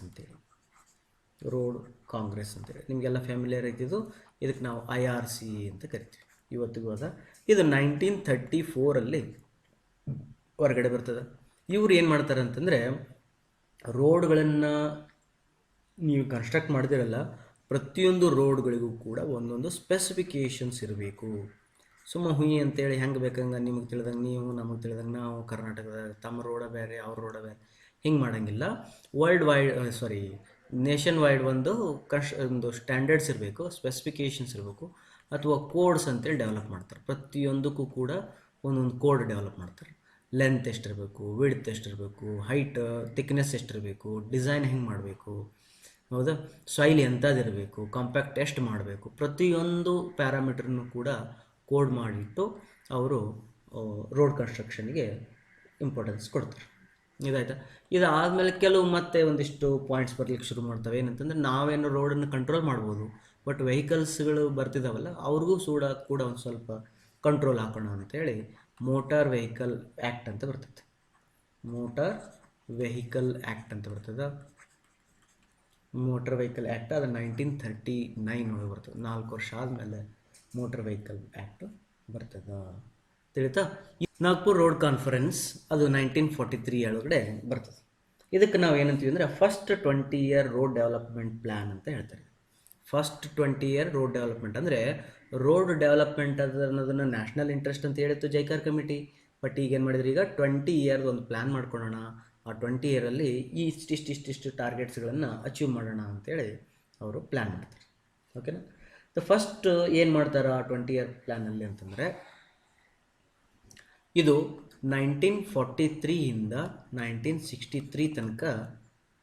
Speaker 1: ಅಂತೇಳಿ. ನಿಮಗೆಲ್ಲ ಫ್ಯಾಮಿಲಿಯರ್ ಐತಿದ್ದು. ಇದಕ್ಕೆ ನಾವು IRC ಅಂತ ಕರಿತೀವಿ ಇವತ್ತಿಗೂ ಅದ. ಇದು 1934 ಹೊರಗಡೆ ಬರ್ತದೆ. ಇವ್ರು ಏನು ಮಾಡ್ತಾರೆ ಅಂತಂದರೆ ರೋಡ್ಗಳನ್ನು ನೀವು ಕನ್ಸ್ಟ್ರಕ್ಟ್ ಮಾಡಿದಿರಲ್ಲ, ಪ್ರತಿಯೊಂದು ರೋಡ್ಗಳಿಗೂ ಕೂಡ ಒಂದೊಂದು ಸ್ಪೆಸಿಫಿಕೇಷನ್ಸ್ ಇರಬೇಕು. ಹುಯಿ ಅಂತೇಳಿ ಹೆಂಗೆ ಬೇಕಂಗೆ ನಿಮಗೆ ತಿಳಿದಂಗೆ ನೀವು, ನಮಗೆ ತಿಳಿದಂಗೆ ನಾವು, ಕರ್ನಾಟಕದ ತಮ್ಮ ರೋಡ ಬೇರೆ ಅವ್ರ ರೋಡ ಬೇರೆ ಹಿಂಗೆ ಮಾಡೋಂಗಿಲ್ಲ. ನೇಷನ್ ವೈಡ್ ಒಂದು ಸ್ಟ್ಯಾಂಡರ್ಡ್ಸ್ ಇರಬೇಕು, ಸ್ಪೆಸಿಫಿಕೇಷನ್ಸ್ ಇರಬೇಕು, ಅಥವಾ ಕೋಡ್ಸ್ ಅಂತೇಳಿ ಡೆವಲಪ್ ಮಾಡ್ತಾರೆ. ಪ್ರತಿಯೊಂದಕ್ಕೂ ಕೂಡ ಒಂದೊಂದು ಕೋಡ್ ಡೆವಲಪ್ ಮಾಡ್ತಾರೆ. ಲೆಂತ್ ಎಷ್ಟಿರಬೇಕು, ವಿಡ್ತ್ ಎಷ್ಟಿರಬೇಕು, ಹೈಟ್ ಥಿಕ್ನೆಸ್ ಎಷ್ಟಿರಬೇಕು, ಡಿಸೈನ್ ಹೆಂಗೆ ಮಾಡಬೇಕು, ಹೌದಾ, ಸಾಯಿಲ್ ಎಂಥದ್ದಿರಬೇಕು, ಕಾಂಪ್ಯಾಕ್ಟ್ ಎಷ್ಟು ಮಾಡಬೇಕು, ಪ್ರತಿಯೊಂದು ಪ್ಯಾರಾಮೀಟರ್ನು ಕೂಡ ಕೋಡ್ ಮಾಡಿಟ್ಟು ಅವರು ರೋಡ್ ಕನ್ಸ್ಟ್ರಕ್ಷನ್ಗೆ ಇಂಪಾರ್ಟೆನ್ಸ್ ಕೊಡ್ತಾರೆ. ಇದಾಯ್ತಾ. ಇದಾದಮೇಲೆ ಕೆಲವು ಮತ್ತೆ ಒಂದಿಷ್ಟು ಪಾಯಿಂಟ್ಸ್ ಬರ್ಲಿಕ್ಕೆ ಶುರು ಮಾಡ್ತವೆ. ಏನಂತಂದ್ರೆ ನಾವೇನು ರೋಡನ್ನು ಕಂಟ್ರೋಲ್ ಮಾಡ್ಬೋದು, ಬಟ್ ವೆಹಿಕಲ್ಸ್ಗಳು ಬರ್ತಿದ್ದಾವಲ್ಲ ಅವ್ರಿಗೂ ಕೂಡ ಒಂದು ಸ್ವಲ್ಪ ಕಂಟ್ರೋಲ್ ಹಾಕೋಣ ಅಂತೇಳಿ ಮೋಟಾರ್ ವೆಹಿಕಲ್ ಆ್ಯಕ್ಟ್ ಅಂತ ಬರ್ತದೆ. ಮೋಟಾರ್ ವೆಹಿಕಲ್ ಆ್ಯಕ್ಟ್ ಅಂತ ಬರ್ತದೆ. ಮೋಟರ್ ವೆಹಿಕಲ್ ಆ್ಯಕ್ಟ್ ಅದು 1939 ಒಳಗೆ ಬರ್ತದೆ. 4 ವರ್ಷ ಆದಮೇಲೆ ಮೋಟರ್ ವೆಹಿಕಲ್ ಆ್ಯಕ್ಟ್ ಬರ್ತದೆ. ತಿಳಿತಾ. ನಾಗ್ಪುರ್ ರೋಡ್ ಕಾನ್ಫರೆನ್ಸ್ ಅದು 1943 ಒಳಗಡೆ ಬರ್ತದೆ. ಇದಕ್ಕೆ ನಾವು ಏನಂತೀವಿ ಅಂದರೆ first 20 year road development plan ಅಂತ ಹೇಳ್ತಾರೆ. ಫಸ್ಟ್ 20 ಇಯರ್ ರೋಡ್ ಡೆವಲಪ್ಮೆಂಟ್ ಅಂದರೆ ರೋಡ್ ಡೆವಲಪ್ಮೆಂಟ್ ಅನ್ನೋದನ್ನು ನ್ಯಾಷನಲ್ ಇಂಟ್ರೆಸ್ಟ್ ಅಂತ ಹೇಳಿತ್ತು ಜೈಕಾರ್ ಕಮಿಟಿ. ಬಟ್ ಈಗ ಏನು ಮಾಡಿದ್ರು, ಈಗ 20 ಇಯರ್ದು ಒಂದು ಪ್ಲ್ಯಾನ್ ಮಾಡ್ಕೊಳ್ಳೋಣ, ಆ 20 ಇಯರಲ್ಲಿ ಈ ಇಷ್ಟಿಷ್ಟು ಟಾರ್ಗೆಟ್ಸ್ಗಳನ್ನು ಅಚೀವ್ ಮಾಡೋಣ ಅಂತೇಳಿ ಅವರು ಪ್ಲ್ಯಾನ್ ಮಾಡ್ತಾರೆ. ಓಕೆನಾ. ಫಸ್ಟ್ ಏನು ಮಾಡ್ತಾರೆ ಆ 20 ಇಯರ್ ಪ್ಲ್ಯಾನಲ್ಲಿ ಅಂತಂದರೆ, ಇದು 1943ಇಂದ 1963 ತನಕ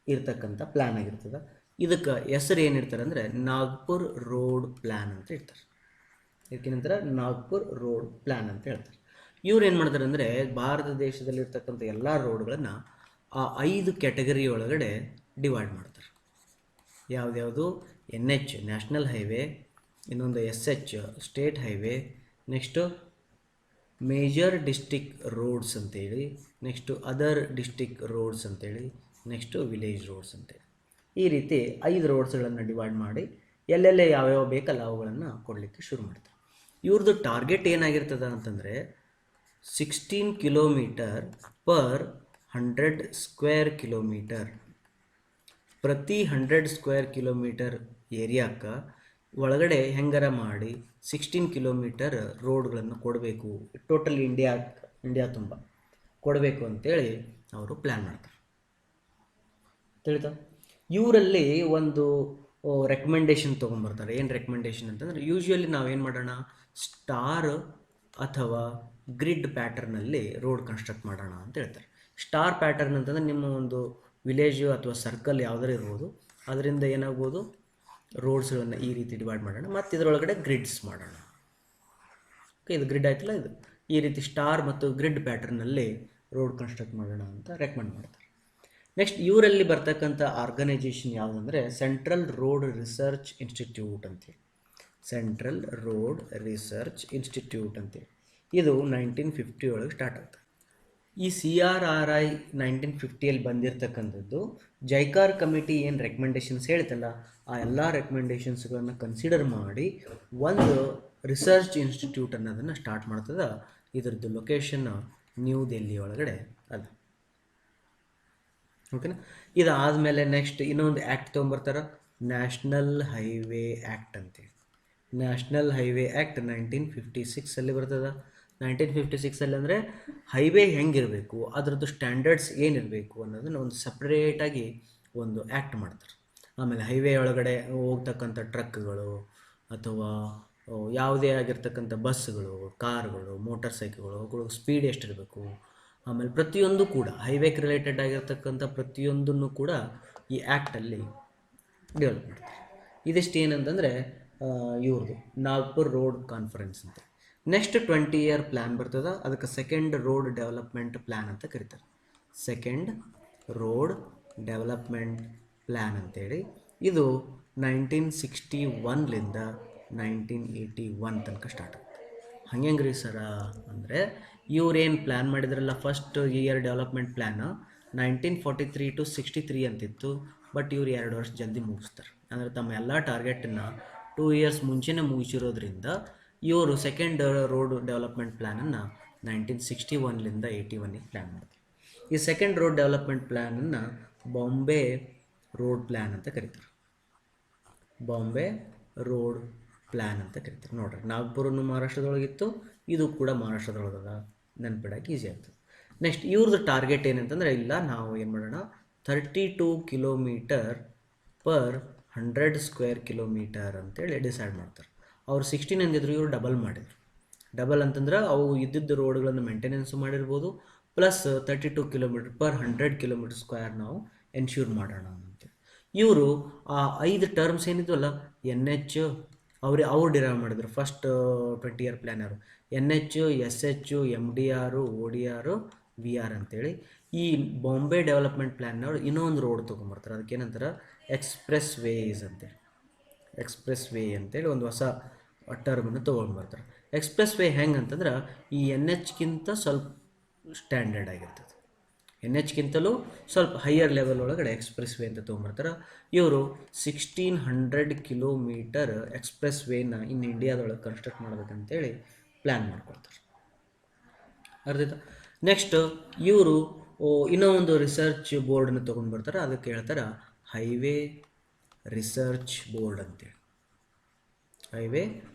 Speaker 1: ಇರ್ತಕ್ಕಂಥ ಪ್ಲ್ಯಾನ್ ಆಗಿರ್ತದೆ. ಇದಕ್ಕೆ ಹೆಸರು ಏನಿರ್ತಾರೆ ಅಂದರೆ ನಾಗ್ಪುರ್ ರೋಡ್ ಪ್ಲ್ಯಾನ್ ಅಂತ ಇರ್ತಾರೆ. ಇದಕ್ಕೇನಂತಾರೆ ನಾಗ್ಪುರ್ ರೋಡ್ ಪ್ಲ್ಯಾನ್ ಅಂತ ಹೇಳ್ತಾರೆ. ಇವ್ರು ಏನು ಮಾಡ್ತಾರೆ ಅಂದರೆ ಭಾರತ ದೇಶದಲ್ಲಿರ್ತಕ್ಕಂಥ ಎಲ್ಲ ರೋಡ್ಗಳನ್ನು ಆ 5 ಕ್ಯಾಟಗರಿ ಒಳಗಡೆ ಡಿವೈಡ್ ಮಾಡ್ತಾರೆ. ಯಾವುದ್ಯಾವುದು? NH ನ್ಯಾಷನಲ್ ಹೈವೇ, ಇನ್ನೊಂದು SH state highway, next major district roads ಅಂತೇಳಿ, ನೆಕ್ಸ್ಟು ಅದರ್ ಡಿಸ್ಟಿಕ್ ರೋಡ್ಸ್ ಅಂತೇಳಿ, ನೆಕ್ಸ್ಟು ವಿಲೇಜ್ ರೋಡ್ಸ್ ಅಂತೇಳಿ, ಈ ರೀತಿ 5 ರೋಡ್ಸ್ಗಳನ್ನು ಡಿವೈಡ್ ಮಾಡಿ ಎಲ್ಲೆಲ್ಲೇ ಯಾವ್ಯಾವ ಬೇಕಲ್ಲ ಅವುಗಳನ್ನು ಕೊಡಲಿಕ್ಕೆ ಶುರು ಮಾಡ್ತಾರೆ. ಇವ್ರದ್ದು ಟಾರ್ಗೆಟ್ ಏನಾಗಿರ್ತದೆ ಅಂತಂದರೆ 16 ಕಿಲೋಮೀಟರ್ ಪರ್ 100 ಸ್ಕ್ವೇರ್ ಕಿಲೋಮೀಟರ್. ಪ್ರತಿ 100 ಸ್ಕ್ವೇರ್ ಕಿಲೋಮೀಟರ್ ಏರಿಯಾಕ್ಕೆ ಒಳಗಡೆ ಹೆಂಗಾರ ಮಾಡಿ 16 ಕಿಲೋಮೀಟರ್ ರೋಡ್ಗಳನ್ನು ಕೊಡಬೇಕು, ಟೋಟಲ್ ಇಂಡಿಯಾ ತುಂಬ ಕೊಡಬೇಕು ಅಂತೇಳಿ ಅವರು ಪ್ಲ್ಯಾನ್ ಮಾಡ್ತಾರೆ. ತಿಳಿತಾ. ಇವರಲ್ಲಿ ಒಂದು ರೆಕಮೆಂಡೇಶನ್ ತೊಗೊಂಬರ್ತಾರೆ. ಏನು ರೆಕಮೆಂಡೇಶನ್ ಅಂತಂದರೆ, ಯೂಶ್ವಲಿ ನಾವೇನು ಮಾಡೋಣ, ಸ್ಟಾರ್ ಅಥವಾ ಗ್ರಿಡ್ ಪ್ಯಾಟರ್ನಲ್ಲಿ ರೋಡ್ ಕನ್ಸ್ಟ್ರಕ್ಟ್ ಮಾಡೋಣ ಅಂತ ಹೇಳ್ತಾರೆ. ಸ್ಟಾರ್ ಪ್ಯಾಟರ್ನ್ ಅಂತಂದರೆ ನಿಮ್ಮ ಒಂದು ವಿಲೇಜು ಅಥವಾ ಸರ್ಕಲ್ ಯಾವುದಾರು ಇರ್ಬೋದು, ಅದರಿಂದ ಏನಾಗ್ಬೋದು, ರೋಡ್ಸ್ಗಳನ್ನು ಈ ರೀತಿ ಡಿವೈಡ್ ಮಾಡೋಣ, ಮತ್ತು ಇದರೊಳಗಡೆ ಗ್ರಿಡ್ಸ್ ಮಾಡೋಣ. ಓಕೆ, ಇದು ಗ್ರಿಡ್ ಆಯ್ತಲ್ಲ, ಇದು ಈ ರೀತಿ ಸ್ಟಾರ್ ಮತ್ತು ಗ್ರಿಡ್ ಪ್ಯಾಟರ್ನಲ್ಲಿ ರೋಡ್ ಕನ್ಸ್ಟ್ರಕ್ಟ್ ಮಾಡೋಣ ಅಂತ ರೆಕಮೆಂಡ್ ಮಾಡ್ತಾರೆ. ನೆಕ್ಸ್ಟ್ ಇವರಲ್ಲಿ ಬರ್ತಕ್ಕಂಥ ಆರ್ಗನೈಜೇಷನ್ ಯಾವುದಂದರೆ ಸೆಂಟ್ರಲ್ ರೋಡ್ ರಿಸರ್ಚ್ ಇನ್ಸ್ಟಿಟ್ಯೂಟ್ ಅಂತೇಳಿ. ಸೆಂಟ್ರಲ್ ರೋಡ್ ರಿಸರ್ಚ್ ಇನ್ಸ್ಟಿಟ್ಯೂಟ್ ಅಂತೇಳಿ ಇದು 1950 ಒಳಗೆ ಸ್ಟಾರ್ಟ್ ಆಗ್ತದೆ. ಈ CRRI 1950 ಬಂದಿರತಕ್ಕಂಥದ್ದು ಜೈಕಾರ್ ಕಮಿಟಿ ಏನು ರೆಕಮೆಂಡೇಶನ್ಸ್ ಹೇಳ್ತಲ್ಲ, ಆ ಎಲ್ಲ ರೆಕಮೆಂಡೇಶನ್ಸ್ಗಳನ್ನು ಕನ್ಸಿಡರ್ ಮಾಡಿ ಒಂದು ರಿಸರ್ಚ್ ಇನ್ಸ್ಟಿಟ್ಯೂಟ್ ಅನ್ನೋದನ್ನು ಸ್ಟಾರ್ಟ್ ಮಾಡ್ತದೆ. ಇದರದ್ದು ಲೊಕೇಶನ್ ನ್ಯೂ ದೆಹಲಿ ಒಳಗಡೆ ಅದ. ಓಕೆನಾ. ಇದಾದಮೇಲೆ ನೆಕ್ಸ್ಟ್ ಇನ್ನೊಂದು ಆ್ಯಕ್ಟ್ ತೊಗೊಂಬರ್ತಾರೆ, ನ್ಯಾಷನಲ್ ಹೈವೇ ಆ್ಯಕ್ಟ್ ಅಂತೇಳಿ. ನ್ಯಾಷನಲ್ ಹೈವೇ ಆ್ಯಕ್ಟ್ 1956 ಬರ್ತದೆ. 1956 ಅಂದರೆ ಹೈವೇ ಹೆಂಗಿರಬೇಕು, ಅದರದ್ದು ಸ್ಟ್ಯಾಂಡರ್ಡ್ಸ್ ಏನಿರಬೇಕು ಅನ್ನೋದನ್ನು ಒಂದು ಸಪ್ರೇಟಾಗಿ ಒಂದು ಆ್ಯಕ್ಟ್ ಮಾಡ್ತಾರೆ. ಆಮೇಲೆ ಹೈವೇ ಒಳಗಡೆ ಹೋಗ್ತಕ್ಕಂಥ ಟ್ರಕ್ಗಳು ಅಥವಾ ಯಾವುದೇ ಆಗಿರ್ತಕ್ಕಂಥ ಬಸ್ಗಳು, ಕಾರ್ಗಳು, ಮೋಟರ್ ಸೈಕಲ್ಗಳು ಸ್ಪೀಡ್ ಎಷ್ಟಿರಬೇಕು, ಆಮೇಲೆ ಪ್ರತಿಯೊಂದು ಕೂಡ ಹೈವೇಗೆ ರಿಲೇಟೆಡ್ ಆಗಿರ್ತಕ್ಕಂಥ ಪ್ರತಿಯೊಂದನ್ನು ಕೂಡ ಈ ಆ್ಯಕ್ಟಲ್ಲಿ ಡೆವಲಪ್ ಮಾಡ್ತಾರೆ. ಇದಿಷ್ಟು ಏನಂತಂದರೆ ಇವ್ರದ್ದು ನಾಗ್ಪುರ್ ರೋಡ್ ಕಾನ್ಫರೆನ್ಸ್ ಅಂತ. ನೆಕ್ಸ್ಟ್ 20 ಇಯರ್ ಪ್ಲ್ಯಾನ್ ಬರ್ತದೆ, ಅದಕ್ಕೆ ಸೆಕೆಂಡ್ ರೋಡ್ ಡೆವಲಪ್ಮೆಂಟ್ ಪ್ಲ್ಯಾನ್ ಅಂತ ಕರೀತಾರೆ. ಸೆಕೆಂಡ್ ರೋಡ್ ಡೆವಲಪ್ಮೆಂಟ್ ಪ್ಲ್ಯಾನ್ ಅಂತೇಳಿ ಇದು 1961ಲಿಂದ 1981 ತನಕ ಸ್ಟಾರ್ಟ್ ಆಗುತ್ತೆ. ಹಂಗೆ ರೀ ಸರ ಅಂದರೆ ಇವ್ರೇನು ಪ್ಲ್ಯಾನ್ ಮಾಡಿದ್ರಲ್ಲ first year development plan 1943 to 63 ಅಂತಿತ್ತು. ಬಟ್ ಇವ್ರು 2 ವರ್ಷ ಜಲ್ದಿ ಮುಗಿಸ್ತಾರೆ. ಅಂದರೆ ತಮ್ಮ ಎಲ್ಲ ಟಾರ್ಗೆಟನ್ನು 2 ಇಯರ್ಸ್ ಮುಂಚೆನೇ ಮುಗಿಸಿರೋದ್ರಿಂದ ಇವರು ಸೆಕೆಂಡ್ ರೋಡ್ ಡೆವಲಪ್ಮೆಂಟ್ ಪ್ಲ್ಯಾನನ್ನು 1961ಲಿಂದ 81ಗೆ ಪ್ಲ್ಯಾನ್ ಮಾಡ್ತಾರೆ. ಈ ಸೆಕೆಂಡ್ ರೋಡ್ ಡೆವಲಪ್ಮೆಂಟ್ ಪ್ಲ್ಯಾನನ್ನು ಬಾಂಬೆ ರೋಡ್ ಪ್ಲ್ಯಾನ್ ಅಂತ ಕರೀತಾರೆ. ಬಾಂಬೆ ರೋಡ್ ಪ್ಲ್ಯಾನ್ ಅಂತ ಕರೀತಾರೆ. ನೋಡ್ರಿ, ನಾಗ್ಪುರನು ಮಹಾರಾಷ್ಟ್ರದೊಳಗಿತ್ತು, ಇದು ಕೂಡ ಮಹಾರಾಷ್ಟ್ರದೊಳಗದ, ನೆನ್ಪಿಡೋಕೆ ಈಸಿ ಆಗ್ತದೆ. ನೆಕ್ಸ್ಟ್ ಇವ್ರದ್ದು ಟಾರ್ಗೆಟ್ ಏನಂತಂದರೆ, ಇಲ್ಲ ನಾವು ಏನು ಮಾಡೋಣ, 32 ಕಿಲೋಮೀಟರ್ ಪರ್ 100 ಸ್ಕ್ವೇರ್ ಕಿಲೋಮೀಟರ್ ಅಂತೇಳಿ ಡಿಸೈಡ್ ಮಾಡ್ತಾರೆ. ಅವ್ರು 16 ಅಂದಿದ್ರು, ಇವರು ಡಬಲ್ ಮಾಡಿದ್ರು. ಡಬಲ್ ಅಂತಂದ್ರೆ ಅವು ಇದ್ದಿದ್ದು ರೋಡ್ಗಳನ್ನು ಮೇಂಟೆನೆನ್ಸ್ ಮಾಡಿರ್ಬೋದು, plus 32 kilometre per 100 kilometre square ನಾವು ಎನ್ಶ್ಯೂರ್ ಮಾಡೋಣ ಅಂತ. ಇವರು ಆ 5 ಟರ್ಮ್ಸ್ ಏನಿದ್ವಲ್ಲ ಎನ್ ಎಚ್ ಅವ್ರು ಡಿರೈವ್ ಮಾಡಿದ್ರು ಫಸ್ಟ್ 20 ಇಯರ್ ಪ್ಲ್ಯಾನ್ ಅವರು N H S H M D R O D R V R ಅಂತೇಳಿ. ಈ ಬಾಂಬೆ ಡೆವಲಪ್ಮೆಂಟ್ ಪ್ಲ್ಯಾನ್ನವ್ರು ಇನ್ನೊಂದು ರೋಡ್ ತೊಗೊಂಬರ್ತಾರೆ, ಅದಕ್ಕೇನಂತಾರೆ ಎಕ್ಸ್ಪ್ರೆಸ್ ವೇಸ್ ಅಂತೇಳಿ. ಎಕ್ಸ್ಪ್ರೆಸ್ ವೇ ಅಂತೇಳಿ ಒಂದು ಹೊಸ ಟರ್ಮನ್ನು ತೊಗೊಂಡು ಬರ್ತಾರೆ. ಎಕ್ಸ್ಪ್ರೆಸ್ ವೇ ಹೆಂಗೆ ಅಂತಂದ್ರೆ ಈ ಎನ್ ಎಚ್ಗಿಂತ ಸ್ವಲ್ಪ ಸ್ಟ್ಯಾಂಡರ್ಡ್ ಆಗಿರ್ತದೆ, ಎನ್ ಎಚ್ಗಿಂತಲೂ ಸ್ವಲ್ಪ ಹೈಯರ್ ಲೆವೆಲ್ ಒಳಗಡೆ ಎಕ್ಸ್ಪ್ರೆಸ್ ವೇ ಅಂತ ತೊಗೊಂಬರ್ತಾರೆ. ಇವರು 1600 ಕಿಲೋಮೀಟರ್ ಎಕ್ಸ್ಪ್ರೆಸ್ ವೇನ ಇನ್ನು ಇಂಡಿಯಾದೊಳಗೆ ಕನ್ಸ್ಟ್ರಕ್ಟ್ ಮಾಡ್ಬೇಕಂತೇಳಿ ಪ್ಲ್ಯಾನ್ ಮಾಡ್ಕೊಳ್ತಾರೆ. ಅರ್ಥ. ನೆಕ್ಸ್ಟ್ ಇವರು ಇನ್ನೂ ಒಂದು ರಿಸರ್ಚ್ ಬೋರ್ಡನ್ನು ತೊಗೊಂಡು ಬರ್ತಾರೆ, ಅದಕ್ಕೆ ಹೇಳ್ತಾರೆ ಹೈವೇ ರಿಸರ್ಚ್ ಬೋರ್ಡ್ ಅಂತೇಳಿ. ಹೈವೇ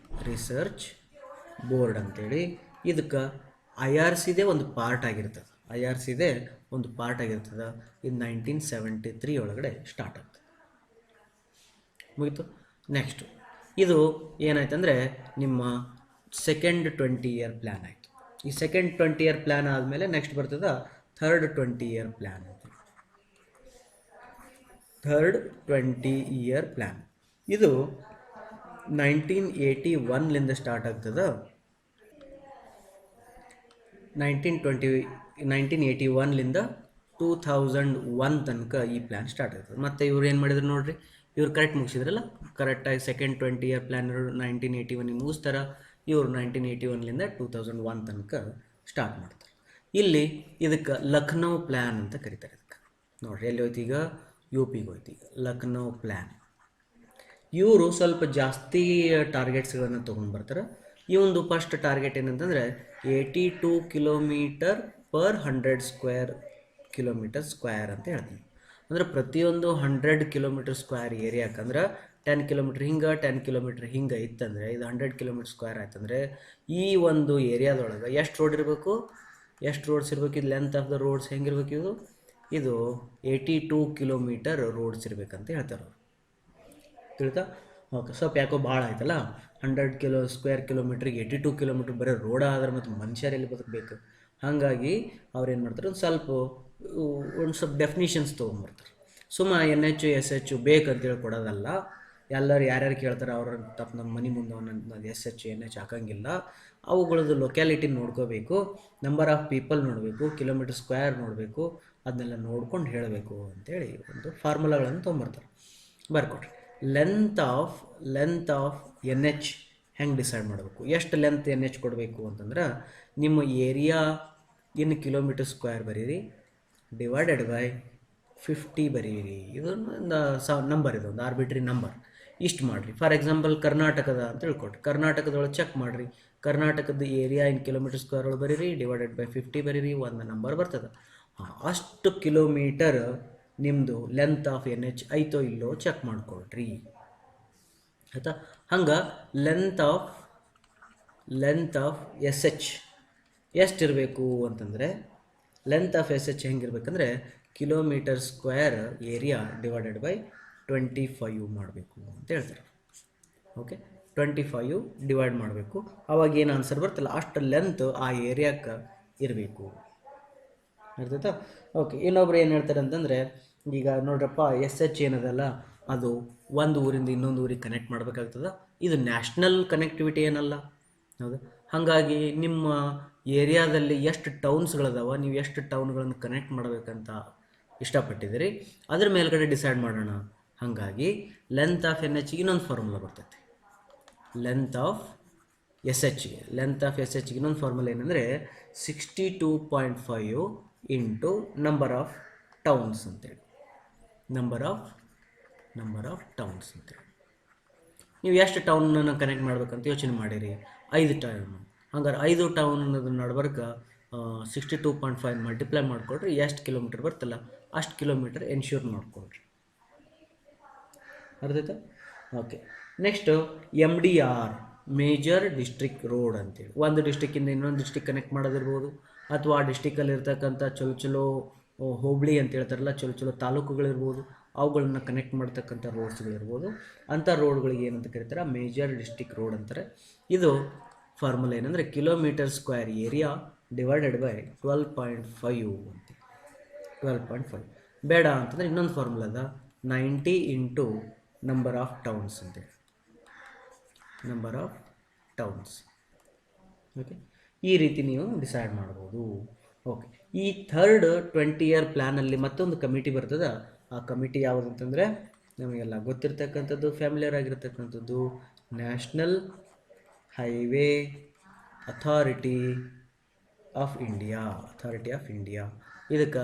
Speaker 1: ರಿಸರ್ಚ್ ಬೋರ್ಡ್ ಅಂತೇಳಿ. ಇದಕ್ಕೆ IRCದೇ ಒಂದು ಪಾರ್ಟ್ ಆಗಿರ್ತದೆ, IRCದೇ ಒಂದು ಪಾರ್ಟ್ ಆಗಿರ್ತದೆ. ಇದು 1973 ಒಳಗಡೆ ಸ್ಟಾರ್ಟ್ ಆಗ್ತದೆ. ಮುಗೀತು. ನೆಕ್ಸ್ಟು ಇದು ಏನಾಯ್ತಂದರೆ ನಿಮ್ಮ ಸೆಕೆಂಡ್ 20 ಇಯರ್ ಪ್ಲ್ಯಾನ್ ಆಯಿತು. ಈ ಸೆಕೆಂಡ್ 20 ಇಯರ್ ಪ್ಲ್ಯಾನ್ ಆದಮೇಲೆ ನೆಕ್ಸ್ಟ್ ಬರ್ತದೆ ಥರ್ಡ್ 20 ಇಯರ್ ಪ್ಲ್ಯಾನ್ ಅಂತ. ಥರ್ಡ್ 20 ಇಯರ್ ಪ್ಲ್ಯಾನ್ ಇದು 1981ಲಿಂದ ಸ್ಟಾರ್ಟ್ ಆಗ್ತದೆ. 1981ಲಿಂದ 2001 ತನಕ ಈ ಪ್ಲ್ಯಾನ್ ಸ್ಟಾರ್ಟ್ ಆಗ್ತದೆ. ಮತ್ತು ಇವ್ರು ಏನು ಮಾಡಿದ್ರು ನೋಡ್ರಿ, ಇವ್ರು ಕರೆಕ್ಟ್ ಮುಗಿಸಿದ್ರಲ್ಲ, ಕರೆಕ್ಟಾಗಿ ಸೆಕೆಂಡ್ 20 ಇಯರ್ ಪ್ಲ್ಯಾನ್ 1981 ಮುಗಿಸ್ತಾರೆ. ಇವರು 1981ಲಿಂದ 2001 ತನಕ ಸ್ಟಾರ್ಟ್ ಮಾಡ್ತಾರೆ. ಇಲ್ಲಿ ಇದಕ್ಕೆ ಲಕ್ನೋ ಪ್ಲ್ಯಾನ್ ಅಂತ ಕರೀತಾರೆ. ಇದಕ್ಕೆ ನೋಡ್ರಿ ಎಲ್ಲಿ ಹೋಯ್ತು ಈಗ, UPಗೆ ಹೋಯ್ತು ಈಗ ಲಕ್ನೋ ಪ್ಲ್ಯಾನ್. ಇವರು ಸ್ವಲ್ಪ ಜಾಸ್ತಿ ಟಾರ್ಗೆಟ್ಸ್ಗಳನ್ನು ತೊಗೊಂಡು ಬರ್ತಾರೆ. ಈ ಒಂದು ಫಸ್ಟ್ ಟಾರ್ಗೆಟ್ ಏನಂತಂದರೆ 82 ಕಿಲೋಮೀಟರ್ ಪರ್ 100 ಕಿಲೋಮೀಟರ್ ಸ್ಕ್ವೇರ್ ಅಂತ ಹೇಳ್ತೀನಿ. ಅಂದರೆ ಪ್ರತಿಯೊಂದು 100 ಕಿಲೋಮೀಟರ್ ಸ್ಕ್ವೇರ್ ಏರಿಯಾಕಂದ್ರೆ 10 ಕಿಲೋಮೀಟ್ರ್ ಹಿಂಗೆ 10 ಕಿಲೋಮೀಟ್ರ್ ಹಿಂಗೆ ಇತ್ತಂದರೆ ಇದು 100 ಕಿಲೋಮೀಟರ್ ಸ್ಕ್ವೇರ್ ಆಯ್ತಂದರೆ ಈ ಒಂದು ಏರಿಯಾದೊಳಗೆ ಎಷ್ಟು ರೋಡ್ ಇರಬೇಕು, ಎಷ್ಟು ರೋಡ್ಸ್ ಇರಬೇಕು, ಇದು ಲೆಂತ್ ಆಫ್ ದ ರೋಡ್ಸ್ ಹೆಂಗಿರ್ಬೇಕು, ಇದು 82 ಕಿಲೋಮೀಟರ್ ರೋಡ್ಸ್ ಇರಬೇಕಂತ ಹೇಳ್ತಾರೆ ಅವರು. ತಿಳಿತಾ? ಓಕೆ. ಸ್ವಲ್ಪ ಯಾಕೋ ಭಾಳ ಆಯ್ತಲ್ಲ, 100 ಸ್ಕ್ವೇರ್ ಕಿಲೋಮೀಟ್ರಿಗೆ 82 ಕಿಲೋಮೀಟ್ರ್ ಬರೀ ರೋಡ ಆದ್ರೆ ಮತ್ತು ಮನುಷ್ಯರೆಲ್ಲಿ ಬದುಕಬೇಕು. ಹಾಗಾಗಿ ಅವ್ರು ಏನು ಮಾಡ್ತಾರೆ, ಒಂದು ಸ್ವಲ್ಪ ಡೆಫಿನಿಷನ್ಸ್ ತೊಗೊಂಬರ್ತಾರೆ. ಎನ್ ಎಚ್ ಎಸ್ ಎಚ್ ಬೇಕಂತೇಳಿ ಕೊಡೋದಲ್ಲ. ಎಲ್ಲರೂ ಯಾರ್ಯಾರು ಕೇಳ್ತಾರೆ ಅವ್ರ ತಪ್ಪು ನಮ್ಮ ಮನೆ ಮುಂದೆ ಒಂದು ಎಸ್ ಎಚ್ ಎನ್ ಎಚ್ ಹಾಕೋಂಗಿಲ್ಲ. ಅವುಗಳದ್ದು ಲೊಕ್ಯಾಲಿಟಿ ನೋಡ್ಕೋಬೇಕು, ನಂಬರ್ ಆಫ್ ಪೀಪಲ್ ನೋಡಬೇಕು, ಕಿಲೋಮೀಟರ್ ಸ್ಕ್ವೇರ್ ನೋಡಬೇಕು, ಅದನ್ನೆಲ್ಲ ನೋಡ್ಕೊಂಡು ಹೇಳಬೇಕು ಅಂತೇಳಿ ಒಂದು ಫಾರ್ಮುಲಾಗಳನ್ನು ತೊಗೊಂಬರ್ತಾರೆ. ಬರ್ಕೊಟ್ರಿ. ಲೆಂತ್ ಆಫ್ ಎನ್ ಎಚ್ ಹೆಂಗೆ ಡಿಸೈಡ್ ಮಾಡಬೇಕು, ಎಷ್ಟು ಲೆಂತ್ ಎನ್ ಎಚ್ ಕೊಡಬೇಕು ಅಂತಂದ್ರೆ ನಿಮ್ಮ ಏರಿಯಾ ಇನ್ ಕಿಲೋಮೀಟರ್ ಸ್ಕ್ವೇರ್ ಬರೀರಿ, ಡಿವೈಡೆಡ್ ಬೈ 50 ಬರೀರಿ. ಇದೊಂದು ನಂಬರ್, ಇದೊಂದು ಆರ್ಬಿಟ್ರಿ ನಂಬರ್. ಇಷ್ಟು ಮಾಡಿರಿ. ಫಾರ್ ಎಕ್ಸಾಂಪಲ್ ಕರ್ನಾಟಕದ ಅಂತ ಹೇಳ್ಕೊಟ್ರಿ, ಕರ್ನಾಟಕದೊಳಗೆ ಚೆಕ್ ಮಾಡಿರಿ, ಕರ್ನಾಟಕದ ಏರಿಯಾ ಇನ್ ಕಿಲೋಮೀಟರ್ ಸ್ಕ್ವೇರ್ ಒಳಗೆ ಬರೀರಿ, ಡಿವೈಡೆಡ್ ಬೈ 50 ಬರೀರಿ, ಒಂದು ನಂಬರ್ ಬರ್ತದೆ. ಅಷ್ಟು ಕಿಲೋಮೀಟರ್ ನಿಮ್ಮದು ಲೆಂತ್ ಆಫ್ ಎನ್ ಎಚ್ ಐತೋ ಇಲ್ಲೋ ಚೆಕ್ ಮಾಡ್ಕೊಳ್ರಿ ಆಯಿತಾ. ಹಂಗೆ ಲೆಂತ್ ಆಫ್ ಎಸ್ ಎಚ್ ಎಷ್ಟಿರಬೇಕು ಅಂತಂದರೆ, ಲೆಂತ್ ಆಫ್ ಎಸ್ ಎಚ್ ಹೆಂಗಿರ್ಬೇಕಂದ್ರೆ kilometre square area divided by 25 ಮಾಡಬೇಕು ಅಂತ ಹೇಳ್ತಾರೆ. ಓಕೆ, 25 ಡಿವೈಡ್ ಮಾಡಬೇಕು. ಅವಾಗ ಏನು ಆನ್ಸರ್ ಬರ್ತಲ್ಲ ಅಷ್ಟು ಲೆಂತ್ ಆ ಏರಿಯಾಕ್ಕೆ ಇರಬೇಕು. ಅರ್ಥಾಯ್ತಾ? ಓಕೆ. ಇನ್ನೊಬ್ರು ಏನು ಹೇಳ್ತಾರೆ ಅಂತಂದರೆ, ಈಗ ನೋಡ್ರಪ್ಪ ಎಸ್ ಎಚ್ ಏನದಲ್ಲ ಅದು ಒಂದು ಊರಿಂದ ಇನ್ನೊಂದು ಊರಿಗೆ ಕನೆಕ್ಟ್ ಮಾಡಬೇಕಾಗ್ತದೆ. ಇದು ನ್ಯಾಷನಲ್ ಕನೆಕ್ಟಿವಿಟಿ ಏನಲ್ಲ, ಹೌದು. ಹಾಗಾಗಿ ನಿಮ್ಮ ಏರಿಯಾದಲ್ಲಿ ಎಷ್ಟು ಟೌನ್ಸ್ಗಳದಾವ, ನೀವು ಎಷ್ಟು ಟೌನ್ಗಳನ್ನು ಕನೆಕ್ಟ್ ಮಾಡಬೇಕಂತ ಇಷ್ಟಪಟ್ಟಿದ್ದೀರಿ ಅದ್ರ ಮೇಲ್ಗಡೆ ಡಿಸೈಡ್ ಮಾಡೋಣ. ಹಾಗಾಗಿ ಲೆಂತ್ ಆಫ್ ಎನ್ ಎಚ್ಗೆ ಇನ್ನೊಂದು ಫಾರ್ಮುಲಾ ಬರ್ತೈತೆ. ಲೆಂತ್ ಆಫ್ ಎಸ್ ಎಚ್ಗೆ ಇನ್ನೊಂದು ಫಾರ್ಮುಲಾ ಏನಂದರೆ 62.5 ಇಂಟು ನಂಬರ್ ಆಫ್ ಟೌನ್ಸ್ ಅಂತೇಳಿ. ನಂಬರ್ ಆಫ್ ಟೌನ್ಸ್ ಅಂತೇಳಿ ನೀವು ಎಷ್ಟು ಟೌನನ್ನು ಕನೆಕ್ಟ್ ಮಾಡ್ಬೇಕಂತ ಯೋಚನೆ ಮಾಡಿರಿ. 5 ಟೌನ್. ಹಂಗಾರೆ 5 ಟೌನ್ ನಡ್ಬರ್ಕ 62.5 ಮಲ್ಟಿಪ್ಲೈ ಮಾಡಿಕೊಡ್ರಿ, ಎಷ್ಟು ಕಿಲೋಮೀಟ್ರ್ ಬರ್ತಲ್ಲ ಅಷ್ಟು ಕಿಲೋಮೀಟ್ರ್ ಎನ್ಶ್ಯೂರ್ ಮಾಡಿಕೊಡ್ರಿ. ಅರ್ಥಾಯ್ತಾ? Okay. Next MDR major district road ಅಂತೇಳಿ. ಒಂದು ಡಿಸ್ಟ್ರಿಕ್ಕಿಂದ ಇನ್ನೊಂದು ಡಿಸ್ಟ್ರಿಕ್ ಕನೆಕ್ಟ್ ಮಾಡೋದಿರ್ಬೋದು, ಅಥವಾ ಆ ಡಿಸ್ಟ್ರಿಕ್ಕಲ್ಲಿ ಇರ್ತಕ್ಕಂಥ ಚಲೋ ಹೋಬಳಿ ಅಂತ ಹೇಳ್ತಾರಲ್ಲ, ಚಲೋ ತಾಲೂಕುಗಳಿರ್ಬೋದು, ಅವುಗಳನ್ನ ಕನೆಕ್ಟ್ ಮಾಡ್ತಕ್ಕಂಥ ರೋಡ್ಸ್ಗಳಿರ್ಬೋದು. ಅಂಥ ರೋಡ್ಗಳಿಗೆ ಏನಂತ ಕರೀತಾರೆ, ಮೇಜರ್ ಡಿಸ್ಟ್ರಿಕ್ಟ್ ರೋಡ್ ಅಂತಾರೆ. ಇದು ಫಾರ್ಮುಲಾ ಏನಂದರೆ kilometre square area divided by 12.5 ಅಂತ. 12.5 ಬೇಡ ಅಂತಂದರೆ ಇನ್ನೊಂದು ಫಾರ್ಮುಲಾ ಅದ, 90 ಇಂಟು ನಂಬರ್ ಆಫ್ ಟೌನ್ಸ್ ಅಂತೇಳಿ, ನಂಬರ್ ಆಫ್ ಟೌನ್ಸ್. ಓಕೆ, ಈ ರೀತಿ ನೀವು ಡಿಸೈಡ್ ಮಾಡ್ಬೋದು. ಓಕೆ, ಈ ಥರ್ಡ್ 20 ಇಯರ್ ಪ್ಲ್ಯಾನಲ್ಲಿ ಮತ್ತೊಂದು ಕಮಿಟಿ ಬರ್ತದೆ. ಆ ಕಮಿಟಿ ಯಾವುದು ಅಂತಂದರೆ ನಮಗೆಲ್ಲ ಗೊತ್ತಿರ್ತಕ್ಕಂಥದ್ದು, ಫ್ಯಾಮಿಲಿಯರ್ ಆಗಿರ್ತಕ್ಕಂಥದ್ದು, national highway authority of India. ಇದಕ್ಕೆ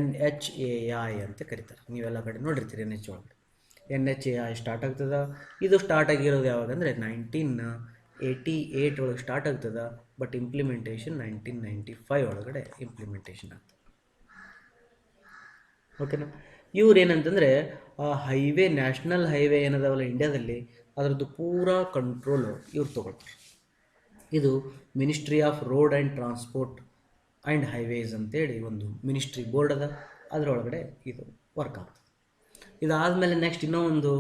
Speaker 1: NHAI ಅಂತ ಕರೀತಾರೆ. ನೀವೆಲ್ಲ ಕಡೆ ನೋಡಿರ್ತೀರಿ NH ಒಳಗಡೆ. NHAI ಸ್ಟಾರ್ಟ್ ಆಗ್ತದೆ. ಇದು ಸ್ಟಾರ್ಟ್ ಆಗಿರೋದು ಯಾವಾಗ ಅಂದರೆ 1988 ಒಳಗೆ ಸ್ಟಾರ್ಟ್ ಆಗ್ತದೆ. ಬಟ್ ಇಂಪ್ಲಿಮೆಂಟೇಷನ್ 1995 ಒಳಗಡೆ ಇಂಪ್ಲಿಮೆಂಟೇಷನ್ ಆಗ್ತದೆ. ಓಕೆನಾ. ಇವ್ರು ಏನಂತಂದರೆ ಆ ಹೈವೇ, ನ್ಯಾಷನಲ್ ಹೈವೇ ಏನದಾವಲ್ಲ ಇಂಡಿಯಾದಲ್ಲಿ, ಅದರದ್ದು ಪೂರಾ ಕಂಟ್ರೋಲು ಇವ್ರು ತೊಗೊಳ್ತಾರೆ. ಇದು ministry of road and transport and highways ಅಂತೇಳಿ ಒಂದು ಮಿನಿಸ್ಟ್ರಿ ಬೋರ್ಡ್ ಅದ, ಅದರೊಳಗಡೆ ಇದು ವರ್ಕ್ ಆಗ್ತದೆ. ಇದಾದಮೇಲೆ ನೆಕ್ಸ್ಟ್ ಇನ್ನೂ ಒಂದು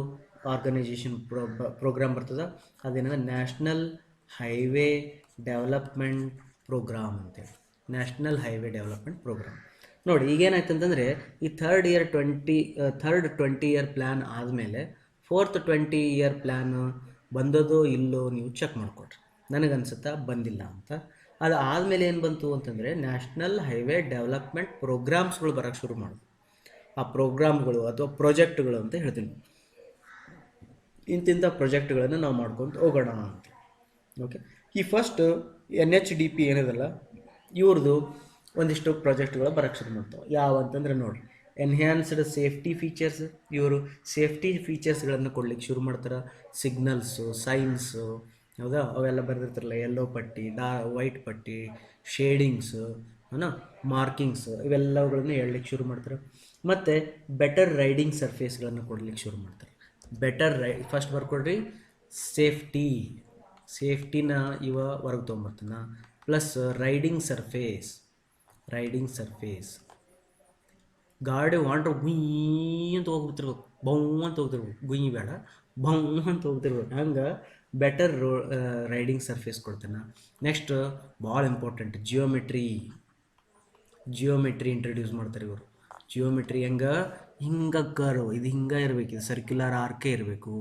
Speaker 1: ಆರ್ಗನೈಜೇಷನ್ ಪ್ರೋಗ್ರಾಮ್ ಬರ್ತದೆ. ಅದೇನಂದ್ರೆ ನ್ಯಾಷನಲ್ ಹೈವೇ ಡೆವಲಪ್ಮೆಂಟ್ ಪ್ರೋಗ್ರಾಮ್ ಅಂತೇಳಿ, ನ್ಯಾಷನಲ್ ಹೈವೇ ಡೆವಲಪ್ಮೆಂಟ್ ಪ್ರೋಗ್ರಾಮ್. ನೋಡಿ ಈಗೇನಾಯ್ತು ಅಂತಂದರೆ ಈ ಥರ್ಡ್ 20 ಇಯರ್ ಪ್ಲ್ಯಾನ್ ಆದಮೇಲೆ ಫೋರ್ತ್ 20 ಇಯರ್ ಪ್ಲ್ಯಾನ್ ಬಂದದೋ ಇಲ್ಲೋ ನೀವು ಚೆಕ್ ಮಾಡಿಕೊಡ್ರಿ. ನನಗನ್ಸುತ್ತಾ ಬಂದಿಲ್ಲ ಅಂತ. ಅದು ಆದಮೇಲೆ ಏನು ಬಂತು ಅಂತಂದರೆ ನ್ಯಾಷನಲ್ ಹೈವೇ ಡೆವಲಪ್ಮೆಂಟ್ ಪ್ರೋಗ್ರಾಮ್ಸ್ಗಳು ಬರೋಕ್ಕೆ ಶುರು ಮಾಡಿದ್ರು. ಆ ಪ್ರೋಗ್ರಾಮ್ಗಳು ಅಥವಾ ಪ್ರಾಜೆಕ್ಟ್ಗಳು ಅಂತ ಹೇಳ್ತೀನಿ, ಇಂತಿಂಥ ಪ್ರಾಜೆಕ್ಟ್ಗಳನ್ನು ನಾವು ಮಾಡ್ಕೊಂಡು ಹೋಗೋಣ ಅಂತ. ಓಕೆ, ಈ ಫಸ್ಟ್ NHDP ಏನಿದಲ್ಲ ಇವ್ರದ್ದು ಒಂದಿಷ್ಟು ಪ್ರಾಜೆಕ್ಟ್ಗಳು ಬರೋಕ್ಕೆ ಶುರು ಮಾಡ್ತಾವೆ. ಯಾವ ಅಂತಂದರೆ ನೋಡಿರಿ, ಎನ್ಹ್ಯಾನ್ಸ್ಡ್ ಸೇಫ್ಟಿ ಫೀಚರ್ಸ್. ಇವರು ಸೇಫ್ಟಿ ಫೀಚರ್ಸ್ಗಳನ್ನು ಕೊಡ್ಲಿಕ್ಕೆ ಶುರು ಮಾಡ್ತಾರೆ. ಸಿಗ್ನಲ್ಸು, ಸೈನ್ಸು, ಹೌದಾ, ಅವೆಲ್ಲ ಬರೆದಿರ್ತಾರಲ್ಲ, ಯೆಲ್ಲೋ ಪಟ್ಟಿ, ವೈಟ್ ಪಟ್ಟಿ, ಶೇಡಿಂಗ್ಸು, ಮಾರ್ಕಿಂಗ್ಸು, ಇವೆಲ್ಲವುಗಳನ್ನು ಹೇಳಲಿಕ್ಕೆ ಶುರು ಮಾಡ್ತಾರೆ. ಮತ್ತು ಬೆಟರ್ ರೈಡಿಂಗ್ ಸರ್ಫೇಸ್ಗಳನ್ನು ಕೊಡ್ಲಿಕ್ಕೆ ಶುರು ಮಾಡ್ತಾರೆ. ಫಸ್ಟ್ ಬರ್ಕೊಡ್ರಿ ಸೇಫ್ಟಿನ ಹೊರಗೆ ತೊಗೊಂಬರ್ತಾನೆ. ಪ್ಲಸ್ ರೈಡಿಂಗ್ ಸರ್ಫೇಸ್, ಗಾಡಿ ವಾಂಡ್ರು ಗುಯ್ ಅಂತ ಹೋಗ್ಬಿಡ್ತಿರ್ಬೇಕು, ಬೌ ಅಂತ ಹೋಗ್ತಿರ್ಬೇಕು, ಗುಯ್ ಬೇಡ, ಬೌ ಅಂತ ಹೋಗ್ತಿರ್ಬೇಕು. ಹಂಗೆ ಬೆಟರ್ ರೈಡಿಂಗ್ ಸರ್ಫೇಸ್ ಕೊಡ್ತಾನೆ. ನೆಕ್ಸ್ಟ್ ಭಾಳ ಇಂಪಾರ್ಟೆಂಟ್, ಜಿಯೋಮೆಟ್ರಿ ಇಂಟ್ರಡ್ಯೂಸ್ ಮಾಡ್ತಾರೆ ಇವರು. ಜಿಯೋಮೆಟ್ರಿ ಹಿಂಗೆ ಕರ್ವ್, ಇದು ಹಿಂಗೆ ಇರಬೇಕು, ಇದು ಸರ್ಕ್ಯುಲರ್ ಆರ್ಕೇ ಇರಬೇಕು,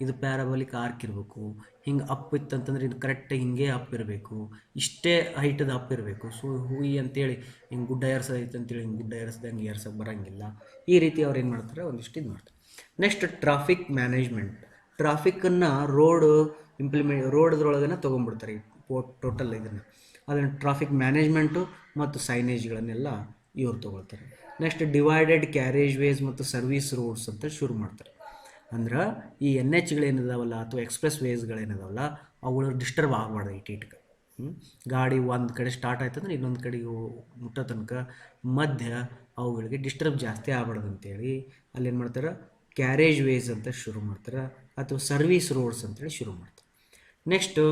Speaker 1: ಇದು ಪ್ಯಾರಾಬೋಲಿಕ್ ಆರ್ಕ್ ಇರಬೇಕು, ಹಿಂಗೆ ಅಪ್ ಇತ್ತಂತಂದ್ರೆ ಇದು ಕರೆಕ್ಟಾಗಿ ಹಿಂಗೆ ಅಪ್ ಇರಬೇಕು, ಇಷ್ಟೇ ಹೈಟದ ಅಪ್ ಇರಬೇಕು. ಸೊ ಹೂಯಿ ಅಂತೇಳಿ ಹಿಂಗೆ ಗುಡ್ಡ ಏರ್ಸೋದೈತೆ ಅಂತೇಳಿ ಹಿಂಗೆ ಗುಡ್ಡ ಏರ್ಸ್ದಂಗೆ ಏರ್ಸೋಕ್ಕೆ ಬರೋಂಗಿಲ್ಲ. ಈ ರೀತಿ ಅವ್ರು ಏನು ಮಾಡ್ತಾರೆ, ಒಂದಿಷ್ಟು ಇದು ಮಾಡ್ತಾರೆ. Next traffic management. ಟ್ರಾಫಿಕ್ಕನ್ನು ರೋಡ್ದ್ರೊಳಗನೆ ತೊಗೊಂಡ್ಬಿಡ್ತಾರೆ ಟೋಟಲ್ ಇದನ್ನು. ಅದನ್ನು ಟ್ರಾಫಿಕ್ ಮ್ಯಾನೇಜ್ಮೆಂಟು ಮತ್ತು ಸೈನೇಜ್ಗಳನ್ನೆಲ್ಲ ಇವ್ರು ತೊಗೊಳ್ತಾರೆ. ನೆಕ್ಸ್ಟ್ ಡಿವೈಡೆಡ್ ಕ್ಯಾರೇಜ್ ವೇಸ್ ಮತ್ತು ಸರ್ವಿಸ್ ರೋಡ್ಸ್ ಅಂತ ಶುರು ಮಾಡ್ತಾರೆ. ಅಂದ್ರೆ ಈ NHಗಳೇನಿದಾವಲ್ಲ ಅಥವಾ ಎಕ್ಸ್ಪ್ರೆಸ್ ವೇಸ್ಗಳೇನಿದಾವಲ್ಲ ಅವುಗಳು ಡಿಸ್ಟರ್ಬ್ ಆಗಬಾರ್ದು ಇಟ್ಟಿಟ್ಗೆ. ಗಾಡಿ ಒಂದು ಕಡೆ ಸ್ಟಾರ್ಟ್ ಆಯ್ತಂದ್ರೆ ಇನ್ನೊಂದು ಕಡೆಗೆ ಮುಟ್ಟೋ ತನಕ ಮಧ್ಯ ಅವುಗಳಿಗೆ ಡಿಸ್ಟರ್ಬ್ ಜಾಸ್ತಿ ಆಗಬಾರ್ದು ಅಂತೇಳಿ ಅಲ್ಲೇನು ಮಾಡ್ತಾರೆ, ಕ್ಯಾರೇಜ್ ವೇಸ್ ಅಂತ ಶುರು ಮಾಡ್ತಾರೆ, ಅಥವಾ ಸರ್ವಿಸ್ ರೋಡ್ಸ್ ಅಂತೇಳಿ ಶುರು ಮಾಡ್ತಾರೆ. ನೆಕ್ಸ್ಟು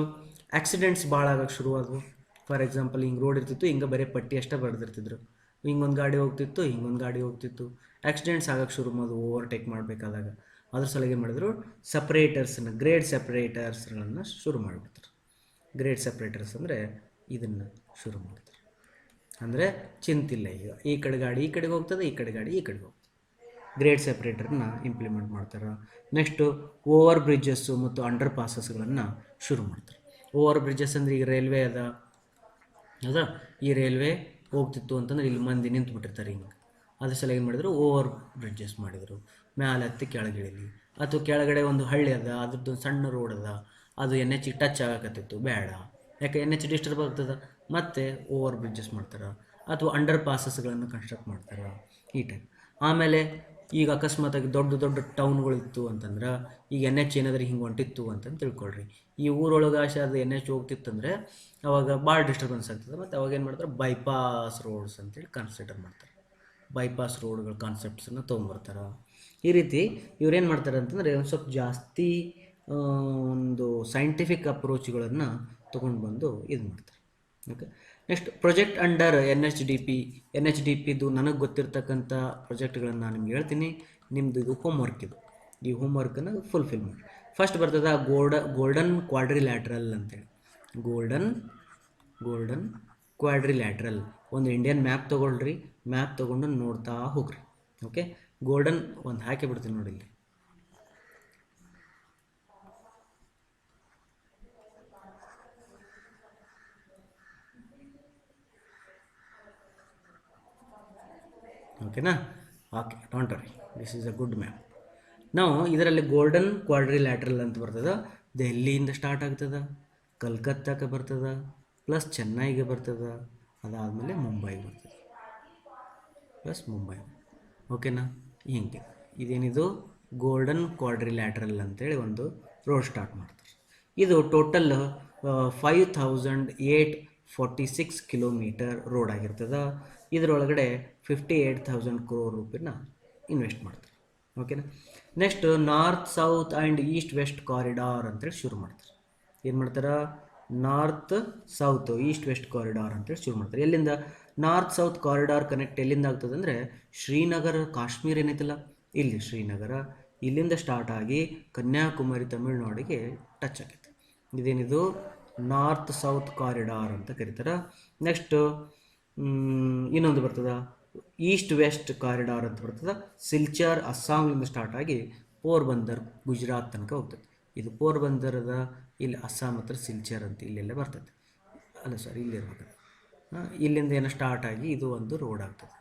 Speaker 1: ಆಕ್ಸಿಡೆಂಟ್ಸ್ ಭಾಳ ಆಗೋಕ್ಕೆ ಶುರುವಾದವು. ಫಾರ್ ಎಕ್ಸಾಂಪಲ್ ಹಿಂಗೆ ರೋಡ್ ಇರ್ತಿತ್ತು, ಹಿಂಗೆ ಬರೀ ಪಟ್ಟಿ ಅಷ್ಟೇ ಬರೆದಿರ್ತಿದ್ರು, ಹಿಂಗೊಂದು ಗಾಡಿ ಹೋಗ್ತಿತ್ತು, ಹಿಂಗೊಂದು ಗಾಡಿ ಹೋಗ್ತಿತ್ತು, ಆಕ್ಸಿಡೆಂಟ್ಸ್ ಆಗೋಕ್ಕೆ ಶುರು ಮಾಡೋದು ಓವರ್ಟೇಕ್ ಮಾಡಬೇಕಾದಾಗ. ಅದ್ರ ಸಲುವಾಗಿ ಏನು ಮಾಡಿದ್ರು, ಗ್ರೇಡ್ ಸೆಪ್ರೇಟರ್ಸ್ಗಳನ್ನು ಶುರು ಮಾಡಿಬಿಡ್ತಾರೆ. ಗ್ರೇಡ್ ಸೆಪ್ರೇಟರ್ಸ್ ಅಂದರೆ ಇದನ್ನು ಶುರು ಮಾಡ್ತಾರೆ. ಅಂದರೆ ಚಿಂತಿಲ್ಲ, ಈಗ ಈ ಕಡೆ ಗಾಡಿ ಈ ಕಡೆಗೆ ಹೋಗ್ತದೆ, ಈ ಕಡೆ ಗಾಡಿ ಈ ಕಡೆಗೆ ಹೋಗ್ತದೆ. ಗ್ರೇಡ್ ಸೆಪ್ರೇಟರ್ನ ಇಂಪ್ಲಿಮೆಂಟ್ ಮಾಡ್ತಾರೆ. ನೆಕ್ಸ್ಟು ಓವರ್ ಬ್ರಿಡ್ಜಸ್ಸು ಮತ್ತು ಅಂಡರ್ ಪಾಸಸ್ಗಳನ್ನು ಶುರು ಮಾಡ್ತಾರೆ. ಓವರ್ ಬ್ರಿಡ್ಜಸ್ ಅಂದರೆ ಈಗ ರೈಲ್ವೆ ಅದ, ಹೌದಾ, ಈ ರೈಲ್ವೆ ಹೋಗ್ತಿತ್ತು ಅಂತಂದ್ರೆ ಇಲ್ಲಿ ಮಂದಿ ನಿಂತುಬಿಟ್ಟಿರ್ತಾರೆ ಹಿಂಗೆ. ಅದ್ರ ಸಲ ಏನು ಮಾಡಿದ್ರು, ಓವರ್ ಬ್ರಿಡ್ಜಸ್ ಮಾಡಿದರು. ಮ್ಯಾಲೆ ಹತ್ತಿ ಕೆಳಗಿಳಿಲಿ, ಅಥವಾ ಕೆಳಗಡೆ ಒಂದು ಹಳ್ಳಿ ಅದ, ಅದ್ರದ್ದು ಸಣ್ಣ ರೋಡ್ ಅದ, ಅದು NH ಟಚ್ ಆಗಕತ್ತಿತ್ತು, ಬೇಡ, ಯಾಕೆ NH ಡಿಸ್ಟರ್ಬ್ ಆಗ್ತದೆ, ಮತ್ತು ಓವರ್ ಬ್ರಿಡ್ಜಸ್ ಮಾಡ್ತಾರೆ. ಅಥವಾ ಅಂಡರ್ ಪಾಸಸ್ಗಳನ್ನು ಕನ್ಸ್ಟ್ರಕ್ಟ್ ಮಾಡ್ತಾರೆ, ಈ ಟೈಪ್. ಆಮೇಲೆ ಈಗ ಅಕಸ್ಮಾತಾಗಿ ದೊಡ್ಡ ದೊಡ್ಡ ಟೌನ್ಗಳಿತ್ತು ಅಂತಂದ್ರೆ, ಈಗ NH ಏನಾದರೂ ಹಿಂಗೆ ಹೊಂಟಿತ್ತು ಅಂತಂದು ತಿಳ್ಕೊಳ್ರಿ. ಈ ಊರೊಳಗೆ ಅದು NH ಹೋಗ್ತಿತ್ತಂದರೆ ಅವಾಗ ಭಾಳ ಡಿಸ್ಟರ್ಬೆನ್ಸ್ ಆಗ್ತದೆ. ಮತ್ತು ಅವಾಗ ಏನು ಮಾಡ್ತಾರೆ, ಬೈಪಾಸ್ ರೋಡ್ಸ್ ಅಂತೇಳಿ ಕನ್ಸಿಡರ್ ಮಾಡ್ತಾರೆ. ಬೈಪಾಸ್ ರೋಡ್ಗಳ ಕಾನ್ಸೆಪ್ಟ್ಸನ್ನು ತೊಗೊಂಬರ್ತಾರೆ. ಈ ರೀತಿ ಇವ್ರೇನು ಮಾಡ್ತಾರೆ ಅಂತಂದರೆ ಒಂದು ಸ್ವಲ್ಪ ಜಾಸ್ತಿ ಒಂದು ಸೈಂಟಿಫಿಕ್ ಅಪ್ರೋಚ್ಗಳನ್ನು ತೊಗೊಂಡು ಬಂದು ಇದು ಮಾಡ್ತಾರೆ. ಓಕೆ, ನೆಕ್ಸ್ಟ್ ಪ್ರಾಜೆಕ್ಟ್ ಅಂಡರ್ NHDPದು ನನಗೆ ಗೊತ್ತಿರ್ತಕ್ಕಂಥ ಪ್ರಾಜೆಕ್ಟ್ಗಳನ್ನು ನಾನು ನಿಮ್ಗೆ ಹೇಳ್ತೀನಿ. ನಿಮ್ಮದು ಇದು ಹೋಮ್ವರ್ಕ್, ಈ ಹೋಮ್ವರ್ಕನ್ನು ಫುಲ್ಫಿಲ್ ಮಾಡಿ. ಫಸ್ಟ್ ಬರ್ತದೆ ಗೋಲ್ಡನ್ ಕ್ವಾಡ್ರಿಲ್ಯಾಟ್ರಲ್ ಅಂತೇಳಿ. Golden quadrilateral. ಒಂದು ಇಂಡಿಯನ್ ಮ್ಯಾಪ್ ತೊಗೊಳ್ರಿ, ಮ್ಯಾಪ್ ತೊಗೊಂಡು ನೋಡ್ತಾ ಹೋಗ್ರಿ. ಓಕೆ, ಗೋಲ್ಡನ್ ಒಂದು ಹಾಕಿ ಬಿಡ್ತೀನಿ ನೋಡಿ ಇಲ್ಲಿ. ಓಕೆನಾ? Okay, don't worry, this is a good map. ನಾವು ಇದರಲ್ಲಿ ಗೋಲ್ಡನ್ ಕ್ವಾಡ್ರಿಲ್ಯಾಟ್ರಲ್ ಅಂತ ಬರ್ತದೆ. ದೆಹಲಿಯಿಂದ ಸ್ಟಾರ್ಟ್ ಆಗ್ತದೆ, ಕಲ್ಕತ್ತಾಕ್ಕೆ ಬರ್ತದೆ, ಪ್ಲಸ್ ಚೆನ್ನೈಗೆ ಬರ್ತದೆ, ಅದಾದಮೇಲೆ ಮುಂಬೈಗೆ ಬರ್ತದೆ, ಪ್ಲಸ್ ಮುಂಬೈ. ಓಕೆನಾ? ಹಿಂಗೆ ಇದೇನಿದು ಗೋಲ್ಡನ್ ಕ್ವಾಡ್ರಿಲ್ಯಾಟ್ರಲ್ ಅಂತೇಳಿ ಒಂದು ರೋಡ್ ಸ್ಟಾರ್ಟ್ ಮಾಡ್ತಾರೆ. ಇದು ಟೋಟಲ್ 5846 ಕಿಲೋಮೀಟರ್ ರೋಡ್ ಆಗಿರ್ತದೆ. ಇದರೊಳಗಡೆ 58,000 crore ರೂಪಾಯಿನ ಇನ್ವೆಸ್ಟ್ ಮಾಡ್ತಾರೆ. ಓಕೆನಾ? Next north south and east west corridor ಅಂತೇಳಿ ಶುರು ಮಾಡ್ತಾರೆ. ಏನು ಮಾಡ್ತಾರೆ? North south east west corridor ಅಂತೇಳಿ ಶುರು ಮಾಡ್ತಾರೆ. ಎಲ್ಲಿಂದ ನಾರ್ತ್ ಸೌತ್ ಕಾರಿಡಾರ್ ಕನೆಕ್ಟ್ ಎಲ್ಲಿಂದ ಆಗ್ತದೆ ಅಂದರೆ, ಶ್ರೀನಗರ ಕಾಶ್ಮೀರ ಏನೈತಲ್ಲ, ಇಲ್ಲಿ ಶ್ರೀನಗರ, ಇಲ್ಲಿಂದ ಸ್ಟಾರ್ಟ್ ಆಗಿ ಕನ್ಯಾಕುಮಾರಿ ತಮಿಳುನಾಡಿಗೆ ಟಚ್ ಆಗೈತೆ. ಇದೇನಿದು ನಾರ್ತ್ ಸೌತ್ ಕಾರಿಡಾರ್ ಅಂತ ಕರೀತಾರೆ. ನೆಕ್ಸ್ಟು ಇನ್ನೊಂದು ಬರ್ತದೆ ಈಸ್ಟ್ ವೆಸ್ಟ್ ಕಾರಿಡಾರ್ ಅಂತ ಬರ್ತದೆ. ಸಿಲ್ಚಾರ್ ಅಸ್ಸಾಂನಿಂದ ಸ್ಟಾರ್ಟ್ ಆಗಿ ಪೋರ್ಬಂದರ್ ಗುಜರಾತ್ ತನಕ ಹೋಗ್ತದೆ. ಇದು ಪೋರ್ಬಂದರದ ಇಲ್ಲಿ ಅಸ್ಸಾಂ ಹತ್ರ ಸಿಲ್ಚಾರ್ ಅಂತ ಇಲ್ಲೆಲ್ಲ ಬರ್ತದೆ. ಅಲ್ಲ ಸರ್, ಇಲ್ಲಿರ್ಬೇಕು. ಇಲ್ಲಿಂದ ಏನೋ ಸ್ಟಾರ್ಟ್ ಆಗಿ ಇದು ಒಂದು ರೋಡ್ ಆಗ್ತದೆ.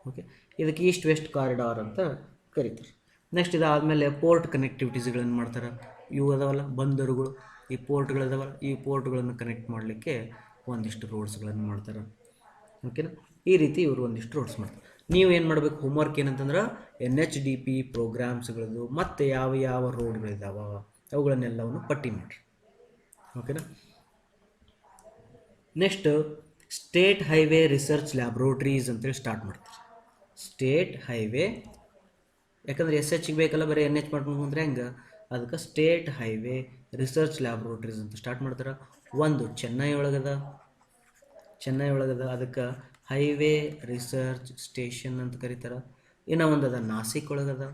Speaker 1: ಓಕೆ, ಇದಕ್ಕೆ ಈಸ್ಟ್ ವೆಸ್ಟ್ ಕಾರಿಡಾರ್ ಅಂತ ಕರೀತಾರೆ. ನೆಕ್ಸ್ಟ್ ಇದಾದಮೇಲೆ ಪೋರ್ಟ್ ಕನೆಕ್ಟಿವಿಟೀಸ್ಗಳನ್ನು ಮಾಡ್ತಾರೆ. ಇವು ಅದಾವಲ್ಲ ಬಂದರುಗಳು, ಈ ಪೋರ್ಟ್ಗಳಿದಾವಲ್ಲ, ಈ ಪೋರ್ಟ್ಗಳನ್ನು ಕನೆಕ್ಟ್ ಮಾಡಲಿಕ್ಕೆ ಒಂದಿಷ್ಟು ರೋಡ್ಸ್ಗಳನ್ನು ಮಾಡ್ತಾರೆ. ಓಕೆನಾ? ಈ ರೀತಿ ಇವರು ಒಂದಿಷ್ಟು ರೋಡ್ಸ್ ಮಾಡ್ತಾರೆ. ನೀವು ಏನು ಮಾಡಬೇಕು, ಹೋಮ್ವರ್ಕ್ ಏನಂತಂದ್ರೆ NHDP ಪ್ರೋಗ್ರಾಮ್ಸ್ಗಳದ್ದು ಮತ್ತು ಯಾವ ಯಾವ ರೋಡ್ಗಳಿದ್ದಾವೆ ಅವುಗಳನ್ನೆಲ್ಲವನ್ನು ಪಟ್ಟಿ ಮಾಡಿರಿ. ಓಕೆನಾ? ನೆಕ್ಸ್ಟ್ ಸ್ಟೇಟ್ ಹೈವೇ ರಿಸರ್ಚ್ ಲ್ಯಾಬ್ರೋಟ್ರೀಸ್ ಅಂತೇಳಿ ಸ್ಟಾರ್ಟ್ ಮಾಡ್ತಾರೆ. ಸ್ಟೇಟ್ ಹೈವೇ, ಯಾಕಂದರೆ SHಗೆ ಬೇಕಲ್ಲ, ಬರೀ NH ಮಾಡ್ಕೊಂಡು ಬಂದರೆ ಹೆಂಗೆ, ಅದಕ್ಕೆ ಸ್ಟೇಟ್ ಹೈವೇ ರಿಸರ್ಚ್ ಲ್ಯಾಬ್ರೋಟ್ರೀಸ್ ಅಂತ ಸ್ಟಾರ್ಟ್ ಮಾಡ್ತಾರೆ. ಒಂದು ಚೆನ್ನೈ ಒಳಗದ, ಅದಕ್ಕೆ ಹೈವೇ ರಿಸರ್ಚ್ ಸ್ಟೇಷನ್ ಅಂತ ಕರೀತಾರೆ. ಇನ್ನೂ ಒಂದು ಅದ ನಾಸಿಕ್ ಒಳಗದ,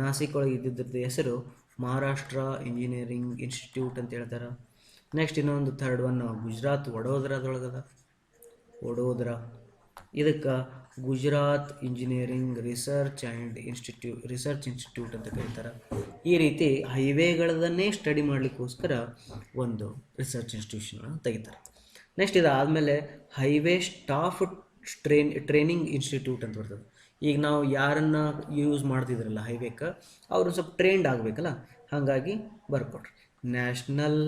Speaker 1: ನಾಸಿಕ್ ಒಳಗೆ ಇದ್ದಿದ್ದರದ್ದು ಹೆಸರು ಮಹಾರಾಷ್ಟ್ರ ಇಂಜಿನಿಯರಿಂಗ್ ಇನ್ಸ್ಟಿಟ್ಯೂಟ್ ಅಂತ ಹೇಳ್ತಾರೆ. ನೆಕ್ಸ್ಟ್ ಇನ್ನೊಂದು ಥರ್ಡ್ ಒನ್ ಗುಜರಾತ್ ವಡೋದರಾದೊಳಗದ, ವಡೋದರ, ಇದಕ್ಕೆ ಗುಜರಾತ್ ಇಂಜಿನಿಯರಿಂಗ್ ರಿಸರ್ಚ್ ಇನ್ಸ್ಟಿಟ್ಯೂಟ್ ಅಂತ ಕರೀತಾರೆ. ಈ ರೀತಿ ಹೈವೇಗಳನ್ನೇ ಸ್ಟಡಿ ಮಾಡಲಿಕ್ಕೋಸ್ಕರ ಒಂದು ರಿಸರ್ಚ್ ಇನ್ಸ್ಟಿಟ್ಯೂಷನ್ ತೆಗಿತಾರೆ. ನೆಕ್ಸ್ಟ್ ಇದಾದಮೇಲೆ ಹೈವೇ ಸ್ಟಾಫ್ ಟ್ರೈನಿಂಗ್ ಇನ್ಸ್ಟಿಟ್ಯೂಟ್ ಅಂತ ಬರ್ತದೆ. ಈಗ ನಾವು ಯಾರನ್ನು ಯೂಸ್ ಮಾಡ್ತಿದ್ರಲ್ಲ ಹೈವೇಕ್ಕೆ, ಅವರು ಸ್ವಲ್ಪ ಟ್ರೈನ್ಡ್ ಆಗಬೇಕಲ್ಲ, ಹಾಗಾಗಿ ಬರ್ಕೊಡ್ರಿ national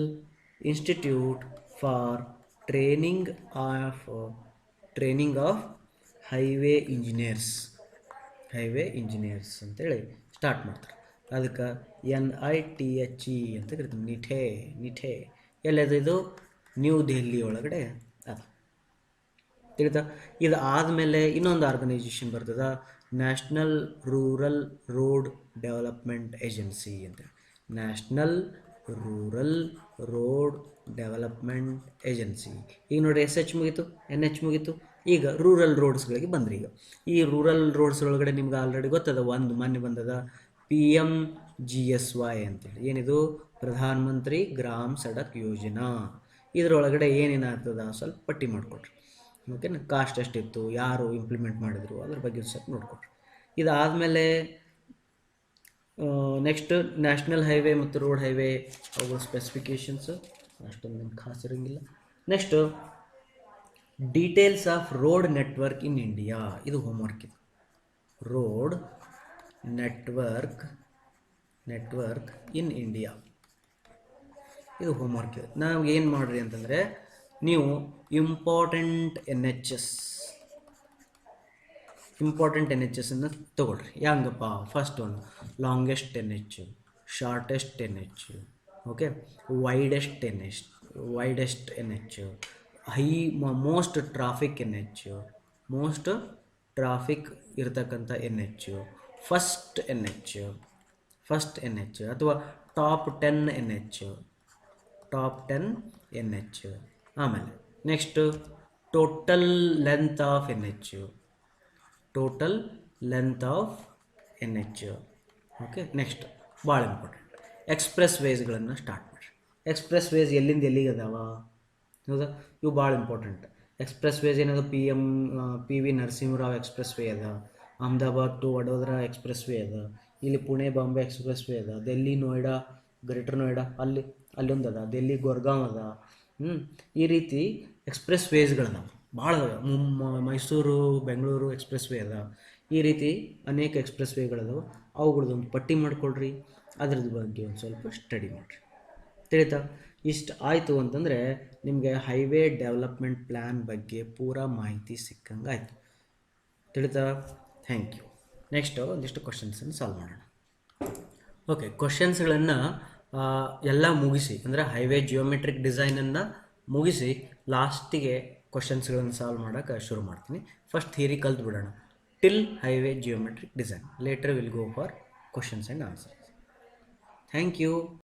Speaker 1: institute for training of highway engineers ಅಂತೇಳಿ ಸ್ಟಾರ್ಟ್ ಮಾಡ್ತಾರೆ. ಅದಕ್ಕೆ NITHE ಅಂತ ಕರಿತೀವಿ. ನಿಠೆ ಎಲ್ಲದು ಇದು ನ್ಯೂ ದೆಹಲಿ ಒಳಗಡೆ ಅದು ತಿಳಿತಾ. ಇದು ಆದಮೇಲೆ ಇನ್ನೊಂದು ಆರ್ಗನೈಜೇಷನ್ ಬರ್ತದೆ, national rural road development agency ಅಂತ. National rural road development agency. ಈಗ ನೋಡಿ SH ಮುಗೀತು, NH ಮುಗೀತು, ಈಗ ರೂರಲ್ ರೋಡ್ಸ್ಗಳಿಗೆ ಬಂದ್ರಿ. ಈಗ ಈ ರೂರಲ್ ರೋಡ್ಸ್ ಒಳಗಡೆ ನಿಮ್ಗೆ ಆಲ್ರೆಡಿ ಗೊತ್ತದ, ಒಂದು ಮೊನ್ನೆ ಬಂದದ PMGSY ಅಂತೇಳಿ. ಏನಿದು ಪ್ರಧಾನ ಮಂತ್ರಿ ಗ್ರಾಮ್ ಸಡಕ್ ಯೋಜನಾ. ಇದರೊಳಗಡೆ ಏನೇನಾಗ್ತದ ಸ್ವಲ್ಪ ಪಟ್ಟಿ ಮಾಡಿಕೊಡ್ರಿ. ಓಕೆನಾ? ಕಾಸ್ಟ್ ಎಷ್ಟಿತ್ತು, ಯಾರು ಇಂಪ್ಲಿಮೆಂಟ್ ಮಾಡಿದರು, ಅದ್ರ ಬಗ್ಗೆ ಸ್ವಲ್ಪ ನೋಡ್ಕೊಡ್ರಿ. ಇದಾದಮೇಲೆ ನೆಕ್ಸ್ಟ್ ನ್ಯಾಷನಲ್ ಹೈವೇ ಮತ್ತು ರೋಡ್ ಹೈವೇ ಅವುಗಳ ಸ್ಪೆಸಿಫಿಕೇಷನ್ಸ್ ಅಷ್ಟೊಂದು ಖಾಸ್ ಇರೋಂಗಿಲ್ಲ. Next details of road network in India. ಇದು ಹೋಮ್ವರ್ಕ್. ಇದು ರೋಡ್ ನೆಟ್ವರ್ಕ್ ಇನ್ ಇಂಡಿಯಾ, ಇದು ಹೋಮ್ವರ್ಕ್. ಇದೆ. ನಾವು ಏನು ಮಾಡಿರಿ ಅಂತಂದರೆ, ನೀವು ಇಂಪಾರ್ಟೆಂಟ್ NHS ಅನ್ನು ತೊಗೊಳ್ರಿ. ಹೆಂಗಪ್ಪ? ಫಸ್ಟ್ ಒಂದು longest NH, shortest NH, okay, widest NH, most traffic NH, most traffic ಇರತಕ್ಕಂಥ NH, ಫಸ್ಟ್ NH ಅಥವಾ ಟಾಪ್ 10 NH. ಆಮೇಲೆ next total length of NH. ಓಕೆ, ನೆಕ್ಸ್ಟ್ ಭಾಳ ಇಂಪಾರ್ಟೆಂಟ್ ಎಕ್ಸ್ಪ್ರೆಸ್ ವೇಸ್ಗಳನ್ನು ಸ್ಟಾರ್ಟ್ ಮಾಡಿರಿ. ಎಕ್ಸ್ಪ್ರೆಸ್ ವೇಸ್ ಎಲ್ಲಿಂದ ಎಲ್ಲಿಗೆ ಅದಾವ, ಹೌದಾ? ಇವು ಭಾಳ ಇಂಪಾರ್ಟೆಂಟ್. ಎಕ್ಸ್ಪ್ರೆಸ್ ವೇಸ್ ಏನದ P V Narasimha Rao express way ಅದ, Ahmedabad to Vadodara express way ಅದ, ಇಲ್ಲಿ ಪುಣೆ ಬಾಂಬೆ ಎಕ್ಸ್ಪ್ರೆಸ್ ವೇ ಅದ, ಡೆಲ್ಲಿ ನೋಯ್ಡಾ ಗ್ರೇಟರ್ ನೋಯ್ಡಾ ಅಲ್ಲೊಂದು ಅದ, ಡೆಲ್ಲಿ ಗುರ್ಗಾಂವ್ ಅದ. ಈ ರೀತಿ ಎಕ್ಸ್ಪ್ರೆಸ್ ವೇಸ್ಗಳದಾವೆ ಭಾಳ ಅದಾವೆ. ಮೈಸೂರು ಬೆಂಗಳೂರು ಎಕ್ಸ್ಪ್ರೆಸ್ ವೇ ಅದ. ಈ ರೀತಿ ಅನೇಕ ಎಕ್ಸ್ಪ್ರೆಸ್ ವೇಗಳದಾವೆ. ಅವುಗಳದ್ದೊಂದು ಪಟ್ಟಿ ಮಾಡ್ಕೊಳ್ರಿ, ಅದ್ರದ್ದು ಬಗ್ಗೆ ಒಂದು ಸ್ವಲ್ಪ ಸ್ಟಡಿ ಮಾಡಿರಿ. ತಿಳಿತಾ? ಇಷ್ಟು ಆಯಿತು ಅಂತಂದರೆ ನಿಮಗೆ ಹೈವೇ ಡೆವಲಪ್ಮೆಂಟ್ ಪ್ಲ್ಯಾನ್ ಬಗ್ಗೆ ಪೂರಾ ಮಾಹಿತಿ ಸಿಕ್ಕಂಗೆ ಆಯಿತು. ತಿಳಿತಾ? Thank you. ನೆಕ್ಸ್ಟು ಒಂದಿಷ್ಟು ಕ್ವಶನ್ಸನ್ನು ಸಾಲ್ವ್ ಮಾಡೋಣ. ಓಕೆ, ಕ್ವಶನ್ಸ್ಗಳನ್ನು ಎಲ್ಲ ಮುಗಿಸಿ, ಅಂದರೆ ಹೈವೇ ಜಿಯೋಮೆಟ್ರಿಕ್ ಡಿಸೈನನ್ನು ಮುಗಿಸಿ ಲಾಸ್ಟಿಗೆ ಕ್ವಶನ್ಸ್ಗಳನ್ನು ಸಾಲ್ವ್ ಮಾಡೋಕ್ಕೆ ಶುರು ಮಾಡ್ತೀನಿ. ಫಸ್ಟ್ ಥಿಯರಿ ಕಲ್ತು ಬಿಡೋಣ. Till highway geometric design. Later will go for questions and answers. Thank you.